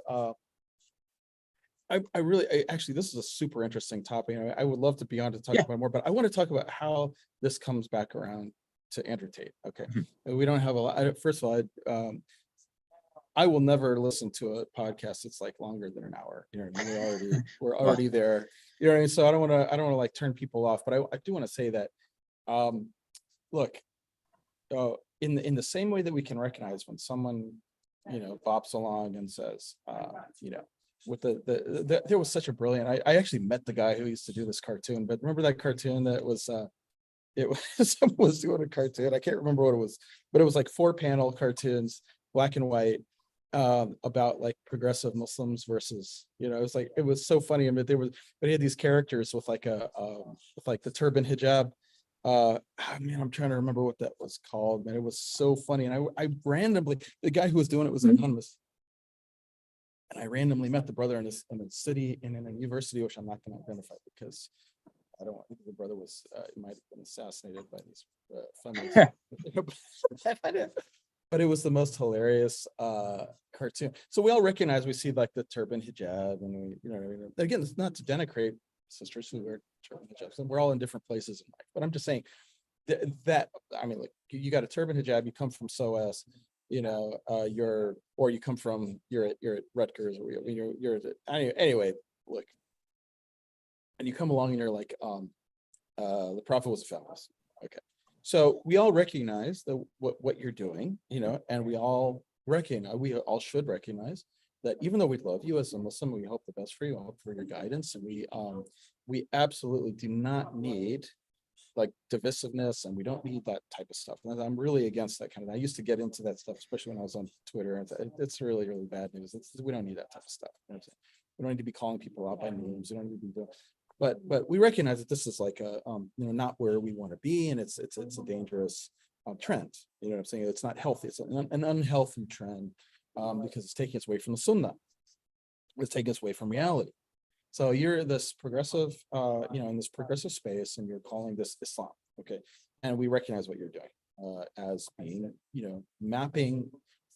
actually, this is a super interesting topic. I would love to be on to talk about more, but I want to talk about how this comes back around to Andrew Tate. Okay, we don't have a lot. First of all, I will never listen to a podcast that's like longer than an hour. We're already there. You know what I mean? So I don't want to like turn people off, but I do want to say that, look, in the same way that we can recognize when someone, bops along and says, with there was such a brilliant. I actually met the guy who used to do this cartoon, but remember that cartoon that was. It was someone was doing a cartoon. I can't remember what it was, but it was like 4-panel cartoons, black and white, about like progressive Muslims versus, it was so funny. I mean, but he had these characters with like with like the turban hijab. Man, I'm trying to remember what that was called, man. It was so funny. And I randomly, the guy who was doing it was anonymous. And I randomly met the brother in a city, in a university, which I'm not going to identify because I don't think the brother was, he might have been assassinated by these feminists. But it was the most hilarious cartoon. So we all recognize, we see like the turban hijab, and again, it's not to denigrate sisters who wear turban hijabs. And we're all in different places in life. But I'm just saying that I mean, like, you got a turban hijab, you come from SOAS, you're at Rutgers, or you're anyway, look. And you come along and you're like, the Prophet was a feminist. Okay. So we all recognize that what you're doing, and we all should recognize that even though we love you as a Muslim, we hope the best for you, hope for your guidance, and we absolutely do not need like divisiveness, and we don't need that type of stuff. And I'm really against that kind of. I used to get into that stuff, especially when I was on Twitter. And it's really, really bad news. We don't need that type of stuff. You know what I'm saying? We don't need to be calling people out by names. We don't need to be doing. But we recognize that this is like a not where we want to be, and it's a dangerous trend. You know what I'm saying? It's not healthy. It's an unhealthy trend because it's taking us away from the Sunnah. It's taking us away from reality. So you're this progressive, in this progressive space, and you're calling this Islam, okay? And we recognize what you're doing as being, mapping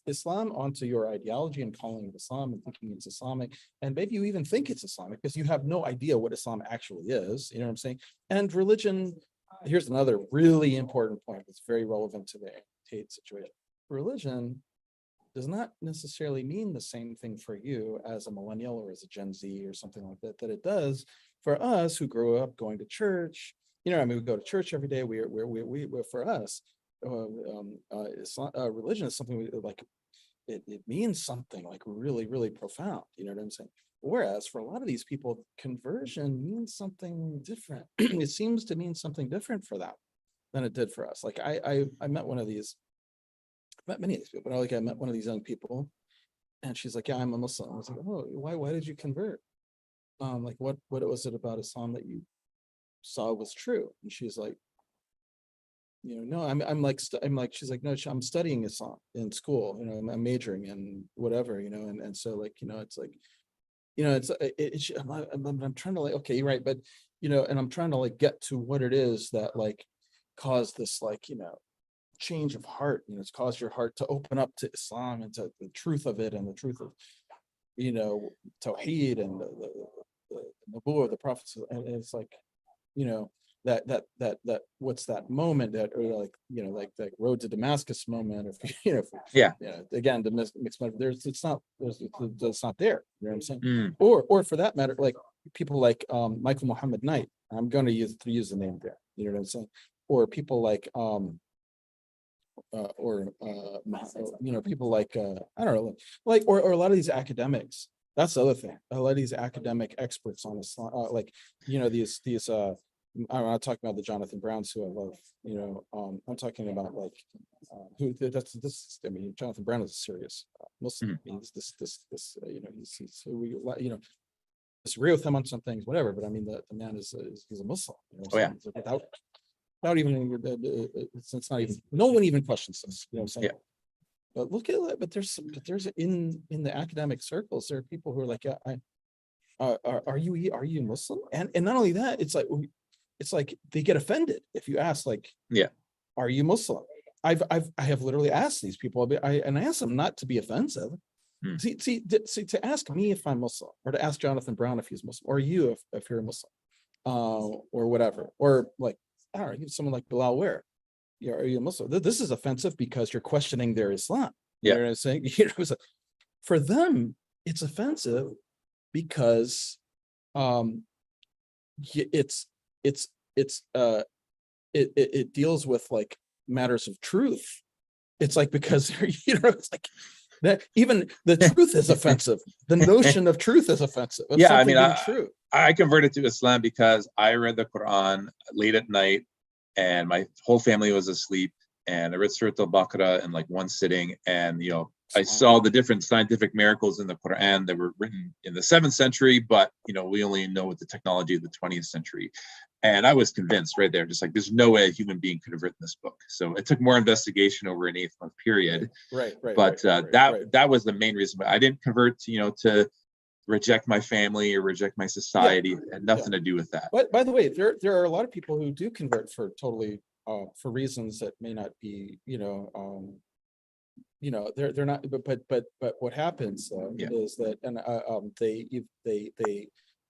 Islam onto your ideology and calling it Islam and thinking it's Islamic. And maybe you even think it's Islamic because you have no idea what Islam actually is, you know what I'm saying? And religion, here's another really important point that's very relevant to the Tate situation. Religion does not necessarily mean the same thing for you as a millennial or as a Gen Z or something like that it does for us who grew up going to church. We go to church every day. We're for us, religion is something like it means something like really, really profound. You know what I'm saying? Whereas for a lot of these people, conversion means something different. It seems to mean something different for them than it did for us. Like I met one of these. Met many of these people, but I met one of these young people, and she's like, "Yeah, I'm a Muslim." I was like, "Oh, why did you convert? Like, what was it about Islam that you saw was true?" And she's like, "No, I'm like, she's like, no, I'm studying Islam in school. I'm majoring in whatever, and so like, it's like, I'm trying to like, okay, you're right, but and I'm trying to like get to what it is that like caused this like, change of heart. It's caused your heart to open up to Islam and to the truth of it and the truth of Tawheed and the Nubuwwah of the prophets. And it's like that what's that moment that, or like like that road to Damascus moment of again the mixed it's not there, you know what I'm saying? Or for that matter, like people like Michael Muhammad Knight, I'm going to use the name there, you know what I'm saying? Or people like people like I don't know, like or a lot of these academics. That's the other thing. A lot of these academic experts on Islam, these I'm not talking about the Jonathan Browns who I love. I'm talking about like who this. I mean, Jonathan Brown is a serious Muslim. I mean, he's we disagree with him on some things, whatever. But I mean, the man is he's a Muslim. Without even it's not even, no one even questions this, you know what I'm saying? Yeah. But look at it, but there's in the academic circles, there are people who are like, are you Muslim? And not only that, it's like they get offended if you ask like, are you Muslim? I have literally asked these people, I ask them not to be offensive. See, to ask me if I'm Muslim, or to ask Jonathan Brown if he's Muslim, or you if you're a Muslim, or whatever, or like, I don't know, someone like Bilal Ware, are you a Muslim? This is offensive because you're questioning their Islam. You know what I'm saying? For them, it's offensive because it deals with like matters of truth. It's like because it's like that even the truth is offensive. The notion of truth is offensive. I mean, I converted to Islam because I read the Quran late at night and my whole family was asleep, and I read Surah Al-Baqarah in like one sitting, and I saw the different scientific miracles in the Quran that were written in the 7th century, but we only know with the technology of the 20th century. And I was convinced right there, just like there's no way a human being could have written this book. So it took more investigation over an 8-month period. Right. But that was the main reason. But I didn't convert to reject my family or reject my society. It had nothing to do with that. But by the way, there are a lot of people who do convert for totally for reasons that may not be, they're not, but what happens is that, and they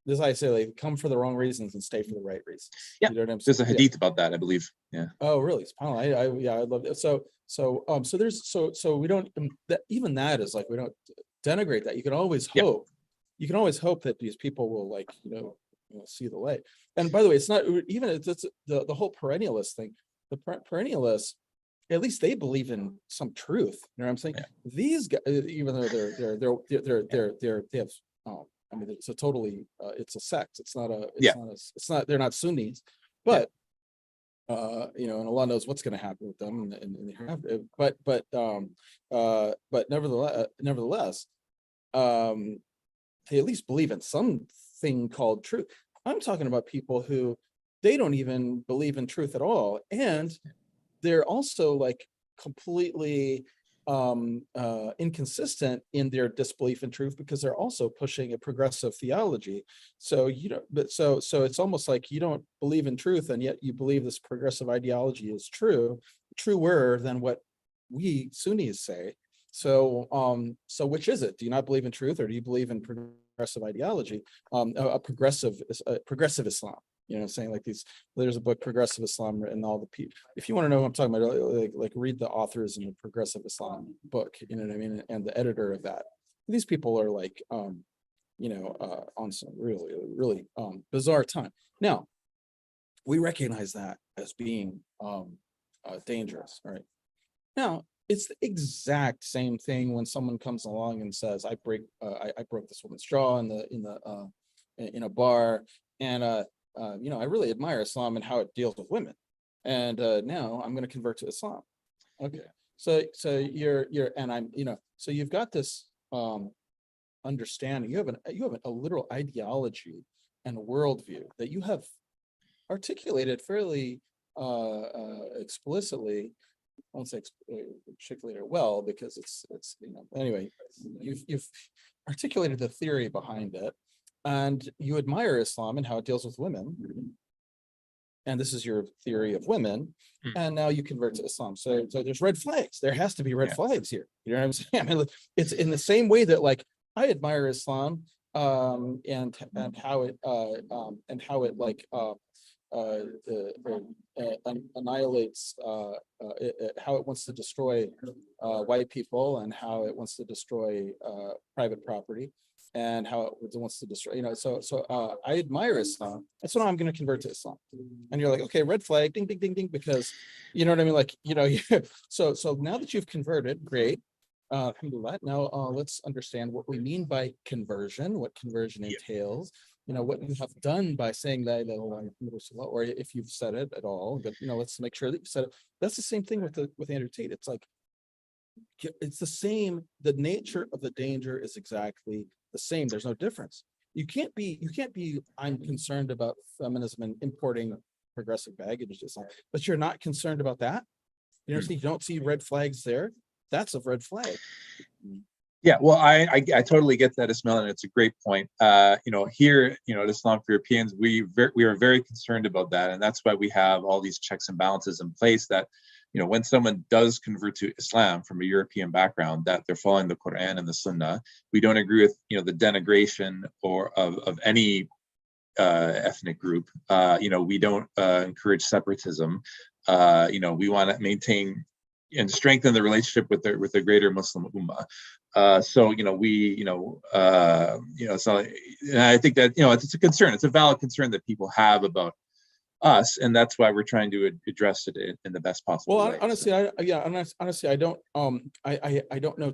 as I say, they come for the wrong reasons and stay for the right reasons. Yeah, you know what I'm saying? There's a hadith about that, I believe. Yeah. Oh, really? I love it. So we don't, even that is like, we don't denigrate that. You can always hope. You can always hope that these people will like, see the light. And by the way, it's not even, it's the whole perennialist thing. the perennialists, at least they believe in some truth. You know what I'm saying? Yeah. These guys, even though they have, I mean, it's a totally, it's a sect. It's not a, Yeah. it's not, they're not Sunnis, but you know, and Allah knows what's going to happen with them, but nevertheless, they at least believe in something called truth. I'm talking about people who they don't even believe in truth at all, and they're also like completely inconsistent in their disbelief in truth, because they're also pushing a progressive theology. So you know, but so it's almost like you don't believe in truth, and yet you believe this progressive ideology is truer than what we Sunnis say. So so which is it? Do you not believe in truth, or do you believe in progressive ideology, a progressive Islam? You know, saying like there's a book, Progressive Islam, and all the people. If you want to know what I'm talking about, like read the authors in the Progressive Islam book. You know what I mean? And the editor of that. These people are like, you know, on some really bizarre time. Now, we recognize that as being dangerous. All right. Now, it's the exact same thing when someone comes along and says, I broke this woman's jaw in a bar, and you know, I really admire Islam and how it deals with women, and now I'm going to convert to Islam. Okay, so you're and I'm, you know, so you've got this understanding. You have a literal ideology and a worldview that you have articulated fairly explicitly. I won't say particularly well, because it's you know, anyway, you've articulated the theory behind it, and you admire Islam and how it deals with women, and this is your theory of women, and now you convert to Islam. So there's red flags. There has to be red flags here. You know what I'm saying? I mean, it's in the same way that like I admire Islam, and how it like annihilates how it wants to destroy white people, and how it wants to destroy private property, and how it wants to destroy, you know, so I admire Islam, and so now I'm going to convert to Islam. And you're like, okay, red flag, ding ding ding ding, because you know what I mean, like, you know, so now that you've converted, great, alhamdulillah. Now let's understand what we mean by conversion, what conversion entails, you know, what you have done by saying La ilaha illallah, or if you've said it at all, but you know, let's make sure that you said it. That's the same thing with Andrew Tate. It's like, it's the same. The nature of the danger is exactly the same. There's no difference. You can't be, I'm concerned about feminism and importing progressive baggage, but you're not concerned about that. You know, you don't see red flags there. That's a red flag. Yeah, well, I totally get that, Ismail, and it's a great point. You know, here, you know, at Islam for Europeans, we are very concerned about that, and that's why we have all these checks and balances in place. That, you know, when someone does convert to Islam from a European background, that they're following the Quran and the Sunnah. We don't agree with, you know, the denigration or of any ethnic group. You know, we don't encourage separatism. You know, we want to maintain and strengthen the relationship with the greater Muslim Ummah. So, you know, so, and I think that, you know, it's a concern. It's a valid concern that people have about us, and that's why we're trying to address it in the best possible way. Honestly, honestly, I don't know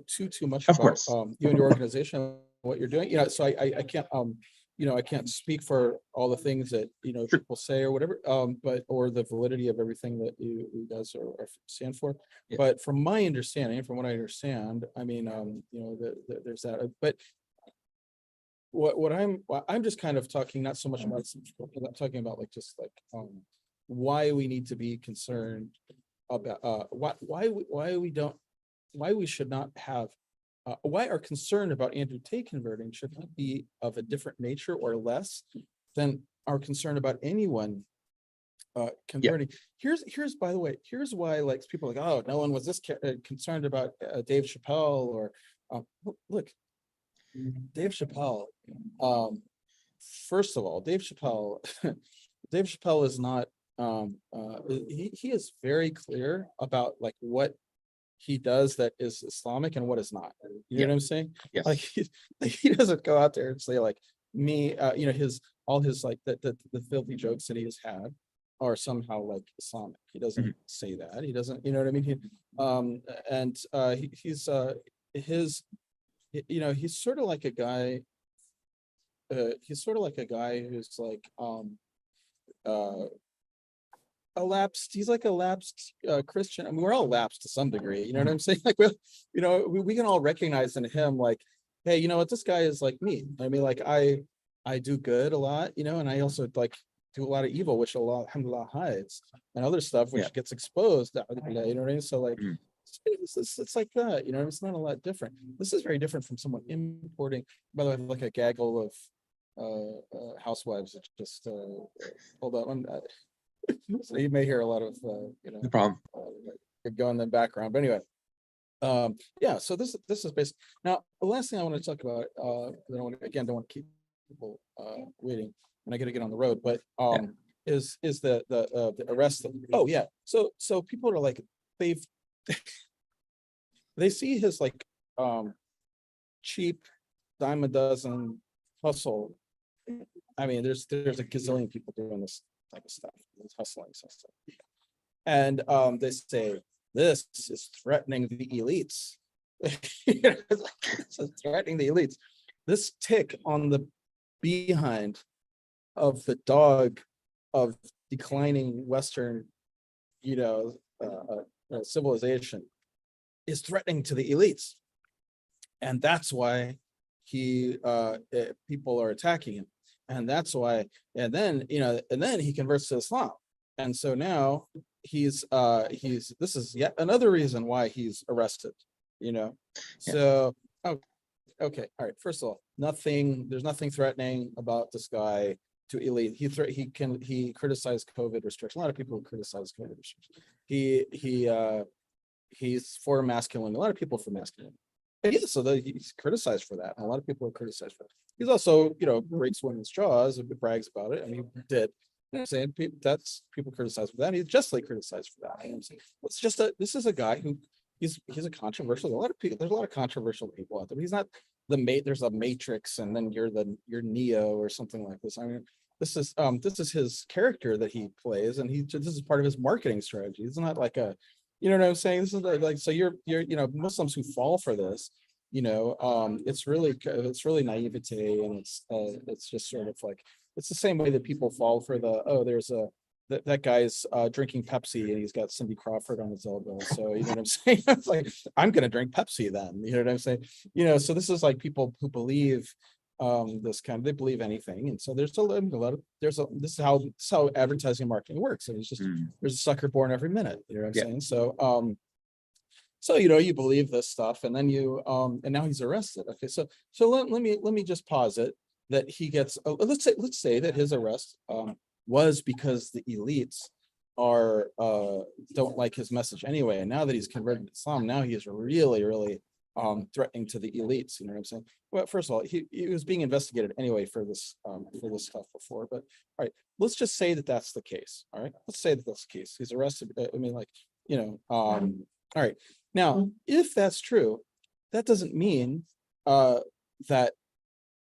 too much of about course. You and your organization, what you're doing. You know, so I can't you know, I can't speak for all the things that, you know, people say or whatever, but or the validity of everything that you guys are stand for. Yeah. But from my understanding, from what I understand, I mean, you know, there's that. But what I'm just kind of talking not so much about, I'm talking about like just like why we need to be concerned about why we should not have. Why our concern about Andrew Tate converting should not be of a different nature or less than our concern about anyone converting. Here's by the way, here's why, like, people are like, oh, no one was this concerned about Dave Chappelle, or look, Dave Chappelle. First of all, Dave Chappelle is not. He is very clear about like what he does that is Islamic and what is not. You know what I'm saying? Yes. Like he doesn't go out there and say like me, you know, all his like the filthy jokes that he has had. are somehow like Islamic. He doesn't Mhm. say that. He doesn't, you know what I mean? His, he's sort of like a guy. He's sort of like a guy who's like uh a lapsed. He's like a lapsed Christian. I mean, we're all lapsed to some degree. You know what I'm saying? Like, we can all recognize in him, like, hey, you know what? This guy is like me. I mean, like, I do good a lot, and I also like do a lot of evil, which Allah, alhamdulillah, hides, and other stuff which Yeah. gets exposed. You know what I mean? So like, Mhm. it's like that. It's not a lot different. This is very different from someone importing. By the way, like a gaggle of housewives that just hold on. So you may hear a lot of No problem. go in the background. But anyway, yeah. So this is basically now the last thing I want to talk about. Don't want to keep people waiting, and I got to get on the road. But is the arrest? Oh yeah. So people are like they've they see his like cheap dime a dozen hustle. I mean, there's a gazillion people doing this type of stuff, this hustling stuff. And they say, this is threatening the elites. It's threatening the elites. This tick on the behind of the dog of declining Western, civilization is threatening to the elites. And that's why people are attacking him. And that's why, and then he converts to Islam. And so now this is yet another reason why he's arrested, So, okay. All right. First of all, there's nothing threatening about this guy to elite. He criticized COVID restrictions. A lot of people criticize COVID restrictions. He's for masculine. A lot of people are for masculine. So he's criticized for that. And a lot of people are criticized for that. He's also, breaks women's jaws and brags about it. I mean, he did. I'm saying people criticize for that. He's justly criticized for that. I'm saying this is a guy who he's a controversial. There's a lot of controversial people out there. But he's not the mate. There's a Matrix, and then you're Neo or something like this. I mean, this is his character that he plays, and this is part of his marketing strategy. It's not like a, you know what I'm saying? This is like so you're Muslims who fall for this, it's really naivete, and it's just sort of like it's the same way that people fall for that guy's drinking Pepsi and he's got Cindy Crawford on his elbow. So you know what I'm saying? It's like I'm gonna drink Pepsi then. You know what I'm saying? So this is like people who believe they believe anything, and so there's a lot of this is how advertising and marketing works. And it's just there's a sucker born every minute. You know what I'm saying? So you believe this stuff, and then and now he's arrested. Okay, so let me just posit that he gets let's say that his arrest was because the elites don't like his message anyway, and now that he's converted to Islam, now he is really threatening to the elites. You know what I'm saying? Well, first of all, he was being investigated anyway for this stuff before, but all right, let's just say that that's the case. All right, let's say that that's the case. He's arrested. I mean, like, all right. Now, if that's true, that doesn't mean that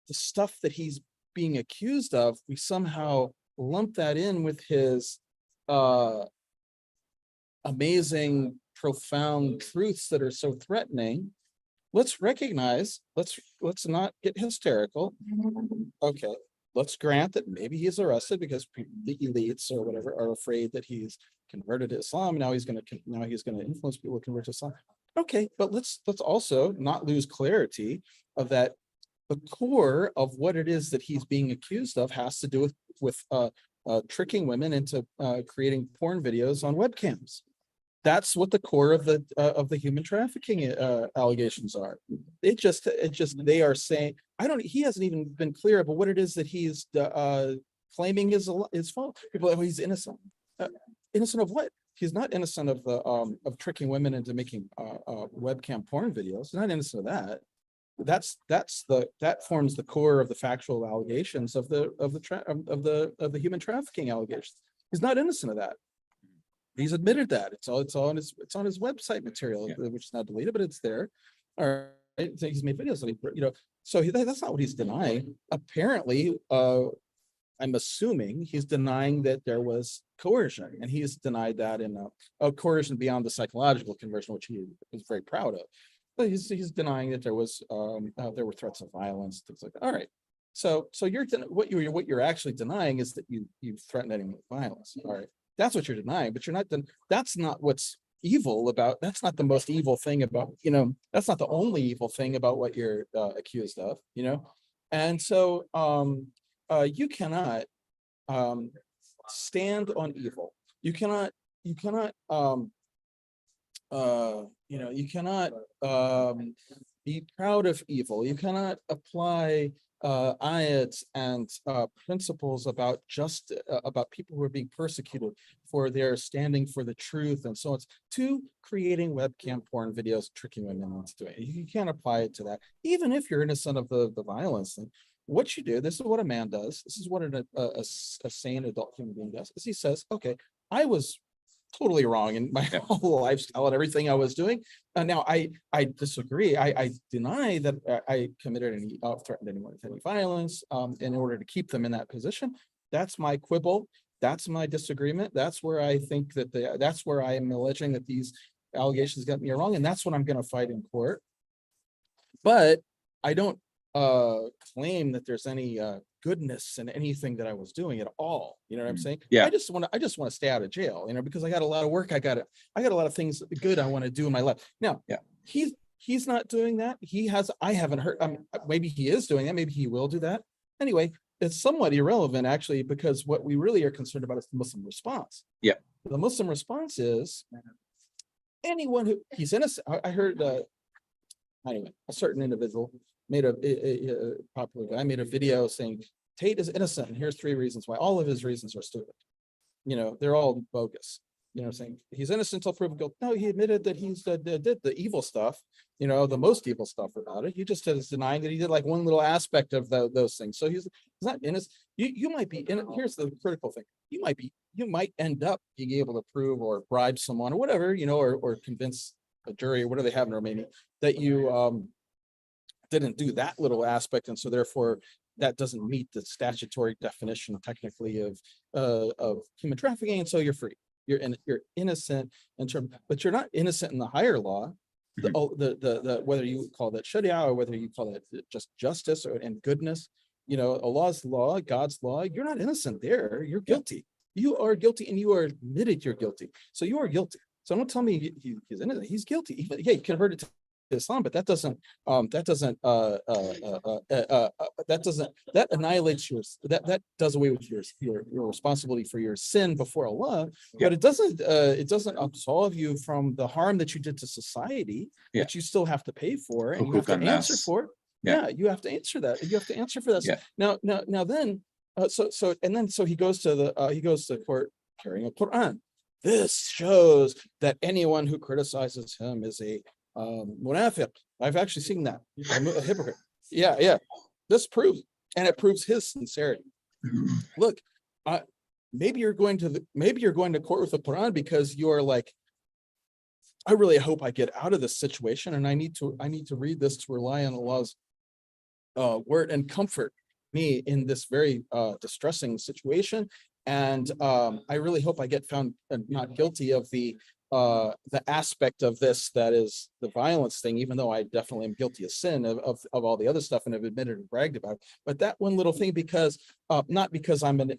the stuff that he's being accused of, we somehow lump that in with his amazing, profound truths that are so threatening. Let's recognize, let's not get hysterical. Okay, let's grant that maybe he's arrested because the elites or whatever are afraid that he's converted to Islam. Now he's going to influence people to convert to Islam. Okay, but let's also not lose clarity of that. The core of what it is that he's being accused of has to do with tricking women into creating porn videos on webcams. That's what the core of the human trafficking allegations are. They are saying, he hasn't even been clear about what it is that he's claiming is fault. People are like, he's innocent. Innocent of what? He's not innocent of tricking women into making webcam porn videos. He's not innocent of that. That forms the core of the factual allegations of the human trafficking allegations. He's not innocent of that. He's admitted that. It's on his website material, which is not deleted, but it's there. All right, so he's made videos, so that's not what he's denying. Apparently, I'm assuming he's denying that there was coercion, and he's denied that in a coercion beyond the psychological conversion, which he was very proud of. But he's denying that there were threats of violence, things like that. All right. So what you're actually denying is that you threatened anyone with violence. All right. That's what you're denying, but that's not what's evil about. That's not the most evil thing about, that's not the only evil thing about what you're accused of, And so you cannot stand on evil. You cannot you cannot be proud of evil. You cannot apply ayats and principles about about people who are being persecuted for their standing for the truth and so on, to creating webcam porn videos, tricking women into doing it. You can't apply it to that, even if you're innocent of the violence. And what you do, this is what a man does. This is what a sane adult human being does. Is he says, okay, I was totally wrong in my whole lifestyle and everything I was doing. Now I disagree. I deny that I committed any threatened anyone with any violence in order to keep them in that position. That's my quibble. That's my disagreement. That's where I think that that's where I am alleging that these allegations got me wrong, and that's what I'm going to fight in court. But I don't claim that there's any goodness in anything that I was doing at all. You know what I'm saying? Yeah. I just want to stay out of jail, because I got a lot of work. I got a lot of things good I want to do in my life. Now, he's not doing that. I haven't heard. Maybe he is doing that. Maybe he will do that. Anyway, it's somewhat irrelevant actually, because what we really are concerned about is the Muslim response. Yeah. The Muslim response is anyone who he's innocent. I heard anyway, a certain individual made a popular guy made a video saying Tate is innocent, and here's 3 reasons why. All of his reasons are stupid. They're all bogus. Saying he's innocent until proven guilty. No, he admitted that he's did the evil stuff, the most evil stuff about it. He just is denying that he did like one little aspect of those things. So he's not innocent. You might be in. Here's the critical thing. You might end up being able to prove or bribe someone or whatever, or convince a jury or whatever they have in Romania that you didn't do that little aspect, and so therefore that doesn't meet the statutory definition technically of human trafficking, and so you're free. You're innocent in terms, but you're not innocent in the higher law. The whether you call that Sharia or whether you call that just justice and goodness, Allah's law, God's law, you're not innocent there. You're guilty. You are guilty, and you are admitted you're guilty. So you are guilty. So don't tell me he's innocent. He's guilty. He converted to Islam, but that annihilates that does away with your responsibility for your sin before Allah. But it doesn't absolve you from the harm that you did to society that you still have to pay for, and you have to answer for it. You have to answer that. You have to answer for that. Now then so he goes to court carrying a Quran. This shows that anyone who criticizes him is a munafiq. I've actually seen that. I'm a hypocrite. This proves, and it proves his sincerity. Look, maybe you're going to court with the Quran because you're like, I really hope I get out of this situation, and I need to read this to rely on Allah's word and comfort me in this very distressing situation. And I really hope I get found not guilty of the aspect of this that is the violence thing, even though I definitely am guilty of sin of all the other stuff and have admitted and bragged about it. But that one little thing, because not because I'm like,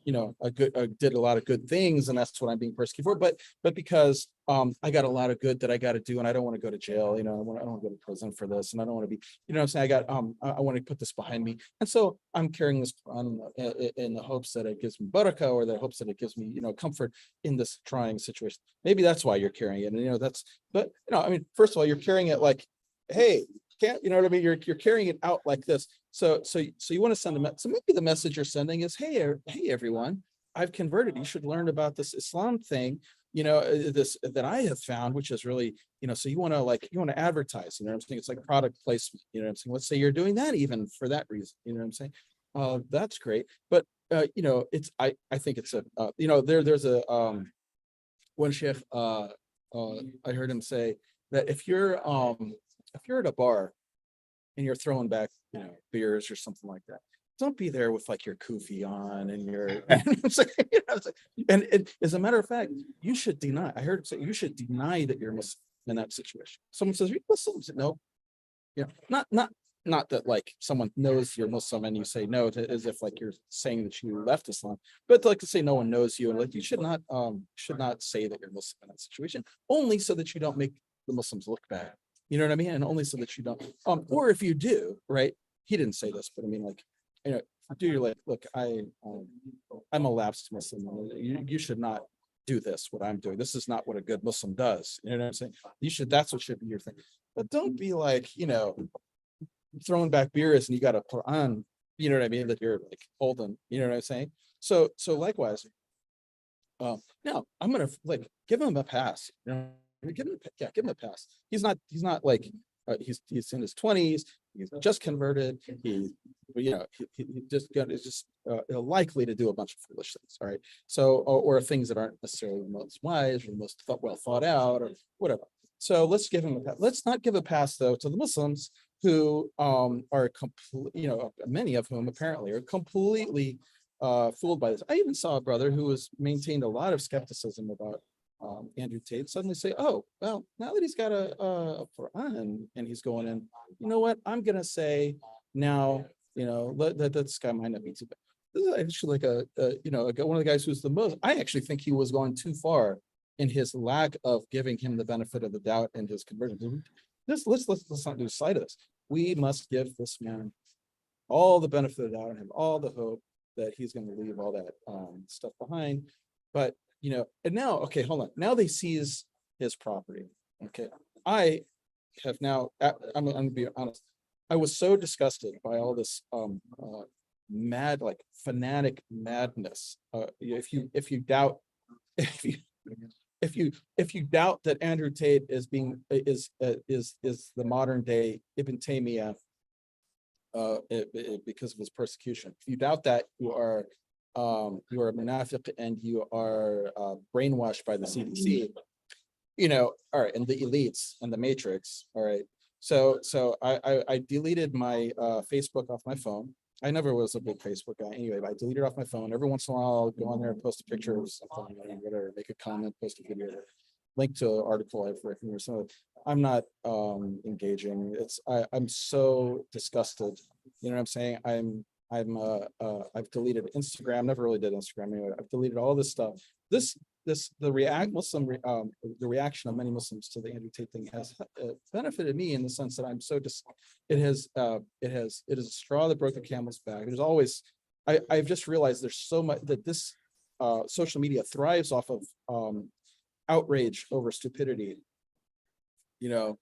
did a lot of good things and that's what I'm being persecuted for, but because I got a lot of good that I got to do, and I don't want to go to jail. I don't want to go to prison for this, and I don't want to be, what I'm saying. I want to put this behind me, and so I'm carrying this on in the hopes that it gives me barakah, or the hopes that it gives me, comfort in this trying situation. Maybe that's why you're carrying it, and but first of all, you're carrying it like, hey, can't, what I mean? You're carrying it out like this. So you want to send a message. So maybe the message you're sending is, hey everyone, I've converted. You should learn about this Islam thing, this that I have found, which is really, so you want to advertise, what I'm saying? It's like product placement, what I'm saying? Let's say you're doing that even for that reason, what I'm saying? That's great. But, it's, I think it's there's a, one sheikh, I heard him say that if you're at a bar and you're throwing back, beers or something like that, don't be there with like your kufi on and your, you know what I'm saying? You know, it's like, and as a matter of fact, you should deny. I heard it say you should deny that you're Muslim in that situation. Someone says, "Are you Muslim?" I said, no. Yeah, not that like someone knows you're Muslim and you say no as if like you're saying that you left Islam, but like to say no one knows you, and like you should not say that you're Muslim in that situation, only so that you don't make the Muslims look bad. You know what I mean? And only so that you don't, or if you do, right? He didn't say this, but I mean, like, you know, do you're like, look, I'm a lapsed Muslim. You should not do this, what I'm doing. This is not what a good Muslim does. You know what I'm saying? That's what should be your thing. But don't be like, you know, throwing back beers and you got a Quran, you know what I mean, that you're like holding, you know what I'm saying? So likewise, now I'm gonna like give him a pass. You know, give him a pass. He's not like he's in his 20s. He's just converted. He is likely to do a bunch of foolish things. All right. So or things that aren't necessarily the most wise or the most well thought out or whatever. So let's give him a pass. Let's not give a pass though to the Muslims who are complete, you know, many of whom apparently are completely fooled by this. I even saw a brother who was maintained a lot of skepticism about Andrew Tate suddenly say, oh, well, now that he's got a Quran and he's going in, you know what, I'm going to say now, you know, that this guy might not be too bad. This is actually like one of the guys who's the most, I actually think he was going too far in his lack of giving him the benefit of the doubt in his conversion. Let's not lose sight of this. We must give this man all the benefit of the doubt and him all the hope that he's going to leave all that stuff behind. But you know, and now, okay, hold on. Now they seize his property. Okay, I have now. I'm going to be honest. I was so disgusted by all this mad, like fanatic madness. If you doubt, if you doubt that Andrew Tate is the modern day Ibn Taymiyyah because of his persecution, if you doubt that, you are a munafiq and you are brainwashed by the CDC, you know, all right, and the elites and the matrix, all right. So I deleted my Facebook off my phone. I never was a big Facebook guy anyway, but I deleted it off my phone. Every once in a while, I'll go on there and post a picture of something, whatever, make a comment, post a video, link to an article I've written or something. I'm not engaging. I'm so disgusted. You know what I'm saying? I've deleted Instagram. Never really did Instagram anyway. I've deleted all this stuff. The reaction of many Muslims to the Andrew Tate thing has benefited me in the sense that I'm so it is a straw that broke the camel's back. There's always I've just realized there's so much that this social media thrives off of outrage over stupidity. You know,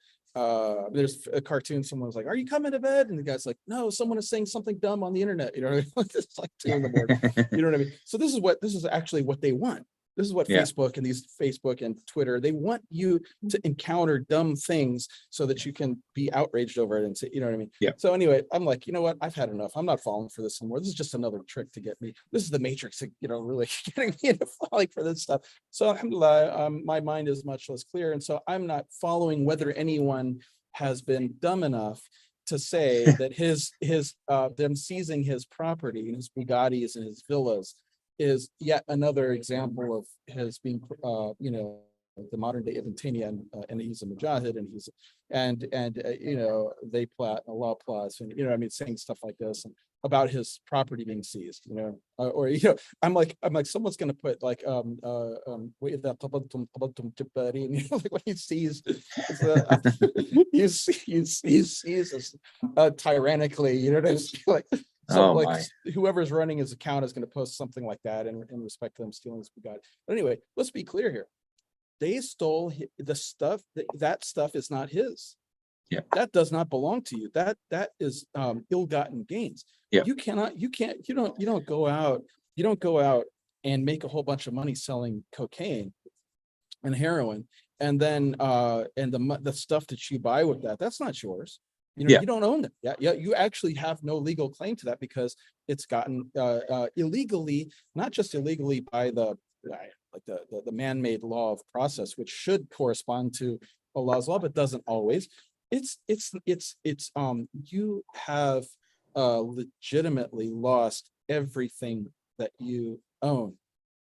there's a cartoon, someone was like, are you coming to bed? And the guy's like, no, someone is saying something dumb on the internet. You know what I mean? It's like 2 in the morning. You know what I mean? So this is actually what they want. This is what Facebook and Facebook and Twitter, they want you to encounter dumb things so that you can be outraged over it and say, you know what I mean? Yeah. So anyway, I'm like, you know what? I've had enough. I'm not falling for this anymore. This is just another trick to get me. This is the matrix, you know, really getting me into falling for this stuff. So alhamdulillah, my mind is much less clear. And so I'm not following whether anyone has been dumb enough to say that them seizing his property and his Bugattis and his villas is yet another example of his being, you know, the modern day Ibn Taymiyyah, and he's a mujahid, and he's you know, they plot Allah applause, and you know, I mean, saying stuff like this and about his property being seized, you know, or you know, I'm like someone's gonna put like وَإِذَا قَبَضْتُمْ قَبَضْتُمْ جَبَّارِينَ, you know, like when he sees he sees tyrannically, you know what I mean? Like. So whoever's running his account is going to post something like that in respect to them stealing his Bugatti. But anyway, let's be clear here. They stole the stuff. That stuff is not his. Yeah. That does not belong to you. That is ill-gotten gains. Yeah. You don't go out and make a whole bunch of money selling cocaine and heroin, and then and the stuff that you buy with that's not yours. You know, you don't own them. Yeah, you actually have no legal claim to that because it's gotten illegally, not just illegally by the man-made law of process, which should correspond to Allah's law, but doesn't always. You have legitimately lost everything that you own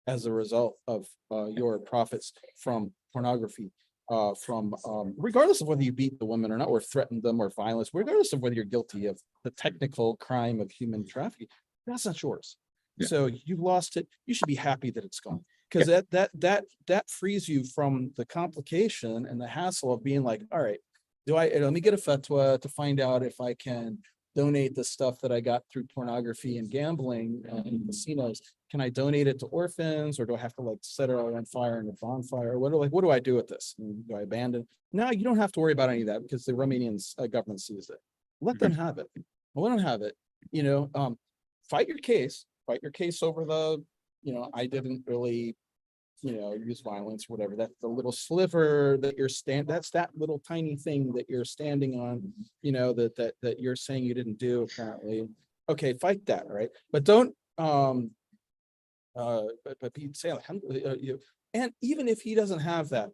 as a result of your profits from pornography, from regardless of whether you beat the woman or not, or threatened them, or violence, regardless of whether you're guilty of the technical crime of human trafficking, that's not yours. Yeah. So you've lost it. You should be happy that it's gone, because Yeah. that frees you from the complication and the hassle of being like, all right, let me get a fatwa to find out if I can donate the stuff that I got through pornography and gambling and casinos. Can I donate it to orphans, or do I have to like set it all on fire in a bonfire? What do I do with this? Do I abandon? No, you don't have to worry about any of that, because the Romanian government sees it. Let them have it. Let them have it. You know, fight your case. Fight your case over the, you know, I didn't really, you know, use violence, whatever. That's the little sliver that that's that little tiny thing that you're standing on, you know, that you're saying you didn't do, apparently. Okay, fight that, right? But don't but be say alhamdulillah, and even if he doesn't have that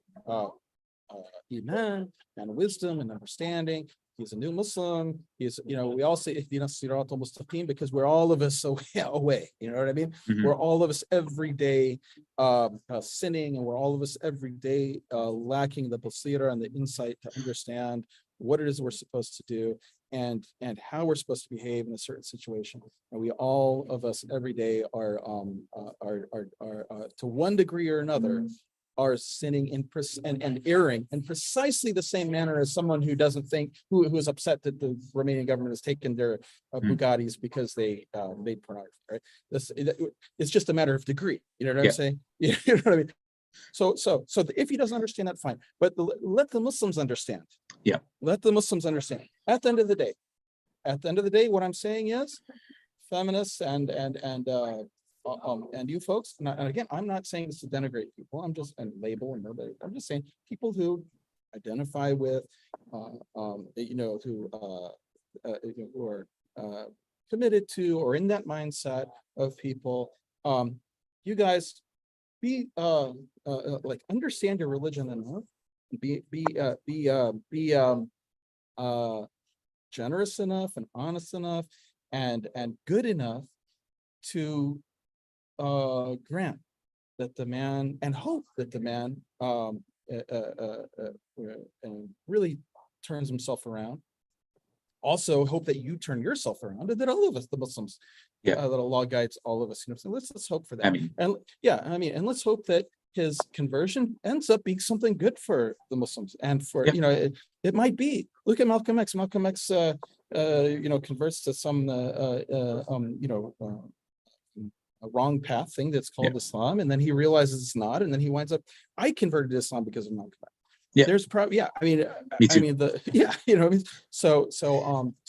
iman and wisdom and understanding, he's a new Muslim. He's, you know, we all say ihdina siratal mustaqim, because we're all of us away. You know what I mean? We're all of us every day sinning, and we're all of us every day lacking the basira and the insight to understand what it is we're supposed to do, and how we're supposed to behave in a certain situation. And we all of us every day are to one degree or another are sinning and erring in precisely the same manner as someone who doesn't think, who is upset that the Romanian government has taken their Bugattis because they made pornography, right? It's just a matter of degree. You know what I'm saying? You know what I mean? So if he doesn't understand that, fine. But let the Muslims understand. Yeah. Let the Muslims understand. At the end of the day, what I'm saying is, feminists and you folks, and again, I'm not saying this to denigrate people. I'm just label and nobody. I'm just saying people who identify with, you know, who are committed to, or in that mindset of people. You guys be like, understand your religion enough. Be generous enough and honest enough and good enough to grant that the man, and hope that the man really turns himself around. Also hope that you turn yourself around, and that all of us, the Muslims, that Allah guides all of us. You know, so let's hope for that. And let's hope that his conversion ends up being something good for the Muslims, and for, you know, it might be. Look at Malcolm X. Malcolm X, you know, converts to some, you know, a wrong path thing that's called Islam, and then he realizes it's not, and then he winds up. I converted to Islam because of Malcolm X. There's probably, I mean, you know what I mean. So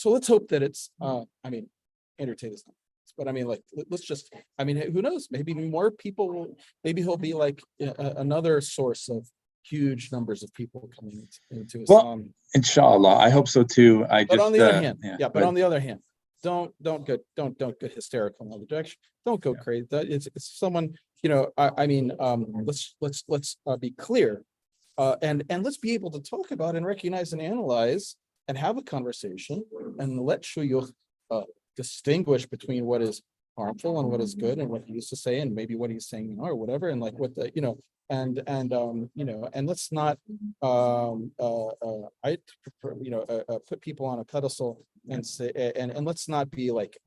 let's hope that it's I mean, Andrew Tate is not, but I mean, like, let's just, I mean, who knows, maybe more people will, maybe he'll be like another source of huge numbers of people coming into Islam. Well, inshallah, I hope so too. But on the other hand, on the other hand, don't get hysterical in the other direction. Don't go crazy. That it's someone, you know, I mean, let's be clear. And let's be able to talk about and recognize and analyze and have a conversation, and let shuyukh distinguish between what is harmful and what is good, and what he used to say and maybe what he's saying now, or whatever, and like what the, you know, and you know, and let's not I prefer, you know, put people on a pedestal and say, and let's not be like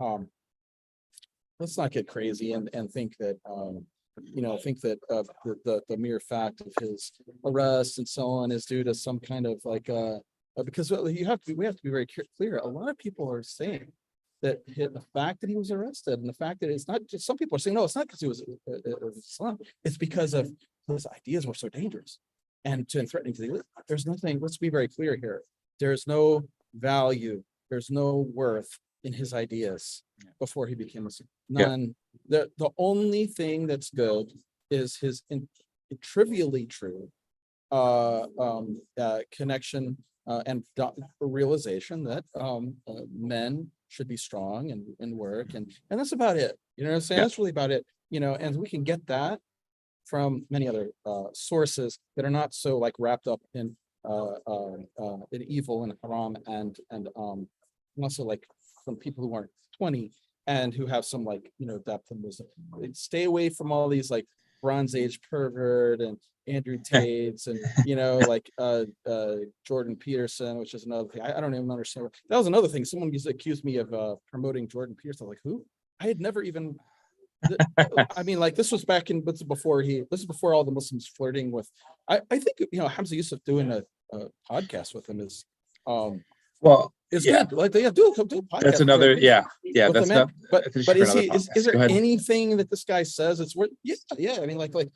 let's not get crazy and think that you know, think that the mere fact of his arrest and so on is due to some kind of like because we have to be very clear. A lot of people are saying that the fact that he was arrested, and the fact that it's not just, some people are saying, no, it's not because he was Islam, it's because of his ideas were so dangerous and threatening to the elite. There's nothing, let's be very clear here, there's no value, there's no worth in his ideas before he became Muslim. None. The only thing that's good is his trivially true connection and realization that men should be strong and work, and that's about it. You know what I'm saying? That's really about it. You know, and we can get that from many other sources that are not so like wrapped up in evil and haram and also like from people who aren't 20 and who have some like, depth and wisdom. Stay away from all these like Bronze Age pervert and Andrew Tate's and, like Jordan Peterson, which is another thing. I don't even understand. That was another thing. Someone used to accuse me of promoting Jordan Peterson. Like, who? I had never even, I mean, like this was back in, this is before all the Muslims flirting with, I think, Hamza Yusuf doing a podcast with him is, well, it's yeah, good. Like they do a podcast. that's another, yeah, that's not. But is he? Is there anything that this guy says it's worth? Yeah. I mean, if I,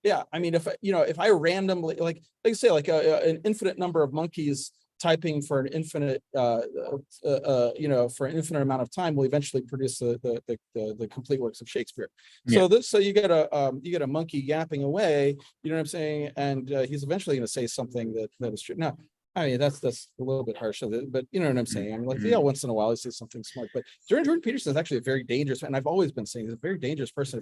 yeah. I mean, if I randomly like say like an infinite number of monkeys typing for an infinite for an infinite amount of time will eventually produce the complete works of Shakespeare. So you get a monkey yapping away, you know what I'm saying, and he's eventually going to say something that is true. Now, I mean, that's a little bit harsh of it, but you know what I'm saying. I mean, like once in a while he says something smart. But Jordan Peterson is actually a very dangerous, and I've always been saying he's a very dangerous person.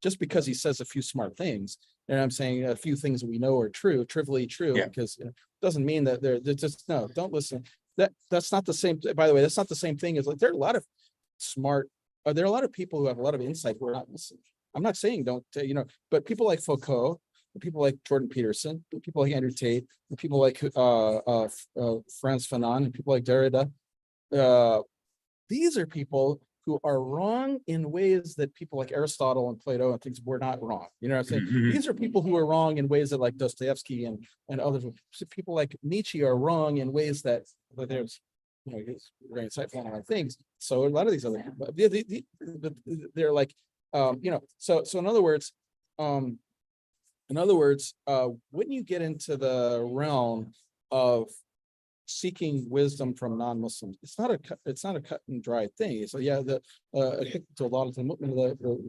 Just because he says a few smart things, and I'm saying a few things we know are true, trivially true, because doesn't mean that they're just no. Don't listen. That's not the same. By the way, that's not the same thing as like there are a lot of smart. There are a lot of people who have a lot of insight who are not listening. I'm not saying don't but people like Foucault, people like Jordan Peterson, people like Andrew Tate, people like Frantz Fanon, and people like Derrida. These are people who are wrong in ways that people like Aristotle and Plato and things were not wrong. You know what I'm saying? These are people who are wrong in ways that like Dostoevsky and others. People like Nietzsche are wrong in ways that there's, he's very insightful on a lot of things. So a lot of these other people, they're like, so in other words, when you get into the realm of seeking wisdom from non-Muslims, it's not a cut and dry thing. So the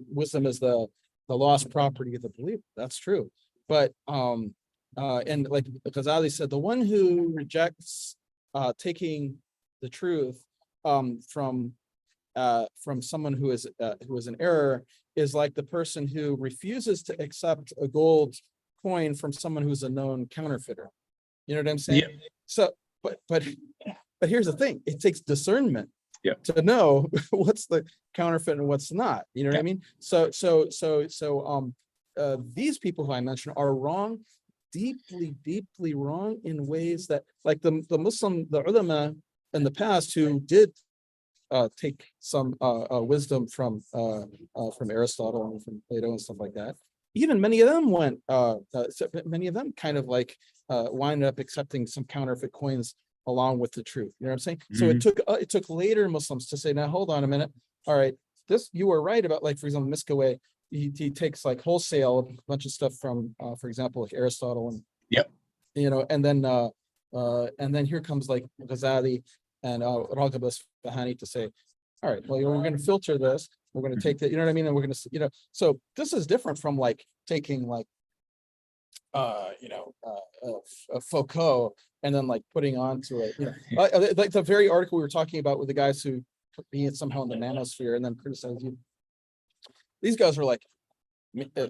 wisdom is the lost property of the believer. That's true. But and like Ghazali said, the one who rejects taking the truth from someone who is in error is like the person who refuses to accept a gold coin from someone who's a known counterfeiter. You know what I'm saying? So, but here's the thing: it takes discernment to know what's the counterfeit and what's not. You know what I mean? So, these people who I mentioned are wrong, deeply wrong in ways that, like the ulama in the past who did take some wisdom from Aristotle and from Plato and stuff like that. Even many of them many of them kind of like wind up accepting some counterfeit coins along with the truth. You know what I'm saying? So it took later Muslims to say, now hold on a minute. All right, this you were right about. Like for example, Miskawayh, he takes like wholesale a bunch of stuff from, for example, like Aristotle and and then here comes like Ghazali and Raghib Isfahani to say, all right, well, we're going to filter this. We're going to take that, you know what I mean? And we're going to, so this is different from like taking like, Foucault and then like putting onto it, like the very article we were talking about with the guys who put me somehow in the manosphere and then criticized you. These guys were like,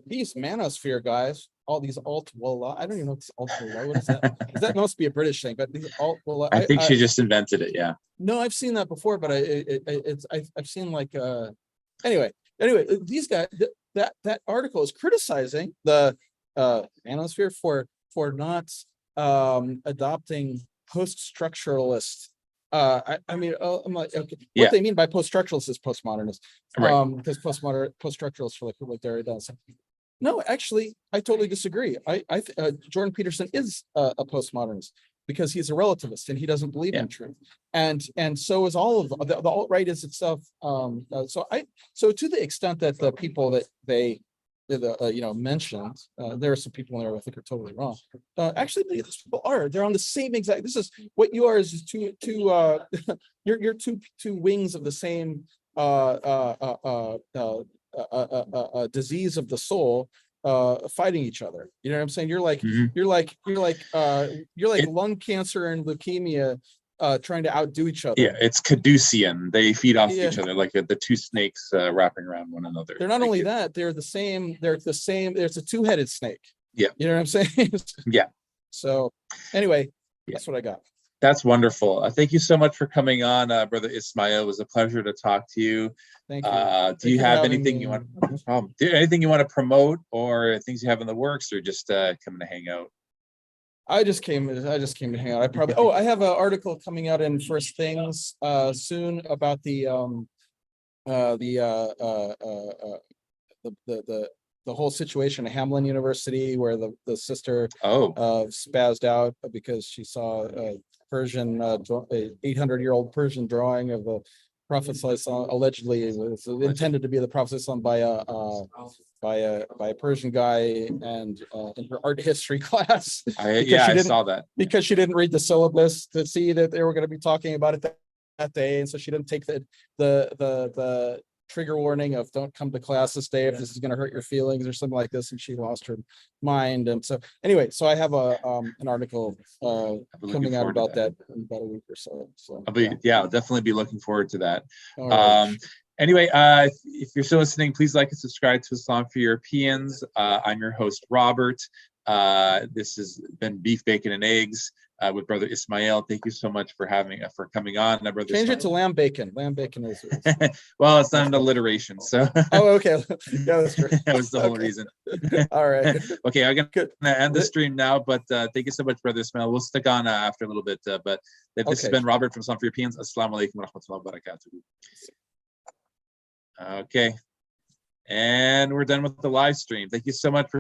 these manosphere guys, all these alt-wallah, I don't even know what's alt-wallah, what is that? That must be a British thing, but these alt-wallah. I think she just invented it, yeah. No, I've seen that before, but I've seen like, anyway, these guys, that article is criticizing the manosphere for not adopting post-structuralist. I'm like, okay, what they mean by post-structuralist is postmodernist, because post-structuralists for like Derrida and stuff. No, actually, I totally disagree. Jordan Peterson is a postmodernist because he's a relativist and he doesn't believe in truth, and so is all of the alt-right is itself. So to the extent that the people that they mentioned, there are some people in there I think are totally wrong. Actually, many of those people they're on the same exact. This is what you are is you're two wings of the same disease of the soul fighting each other. You know what I'm saying? You're like lung cancer and leukemia trying to outdo each other. Yeah, it's caducean. They feed off each other like the two snakes wrapping around one another. They're not only that, they're the same. There's a two-headed snake. Yeah. You know what I'm saying? Yeah. So anyway, Yeah. that's what I got. That's wonderful. Thank you so much for coming on, Brother Ismail. It was a pleasure to talk to you. Thank you. Do Thank you you for have having anything me. you want? No problem. Anything you want to promote, or things you have in the works, or just coming to hang out? I just came to hang out. I have an article coming out in First Things soon about the whole situation at Hamlin University, where the sister spazzed out because she saw a Persian 800-year-old Persian drawing of the Prophet allegedly it was intended to be the Prophet by a Persian guy, and in her art history class. I saw that. Because she didn't read the syllabus to see that they were going to be talking about it that day, and so she didn't take the trigger warning of don't come to class this day if this is going to hurt your feelings or something like this, and she lost her mind. And so anyway, so I have an article coming out about that in about a week or so. So I'll definitely be looking forward to that. all right. Anyway, if you're still listening, please like and subscribe to Islam for Europeans. I'm your host, Robert. This has been Beef, Bacon, and Eggs with Brother Ismail. Thank you so much for coming on, Brother. Change Ismail. it to lamb bacon. Lamb bacon is. Well, it's not an alliteration, so. Oh, okay. Yeah, that's true. That was the whole reason. All right. Okay, I'm gonna end the stream now, but thank you so much, Brother Ismail. We'll stick on after a little bit, but this has been Robert from Islam for Europeans. Assalamu alaikum wa rahmatullahi wa barakatuh. Okay, and we're done with the live stream. Thank you so much for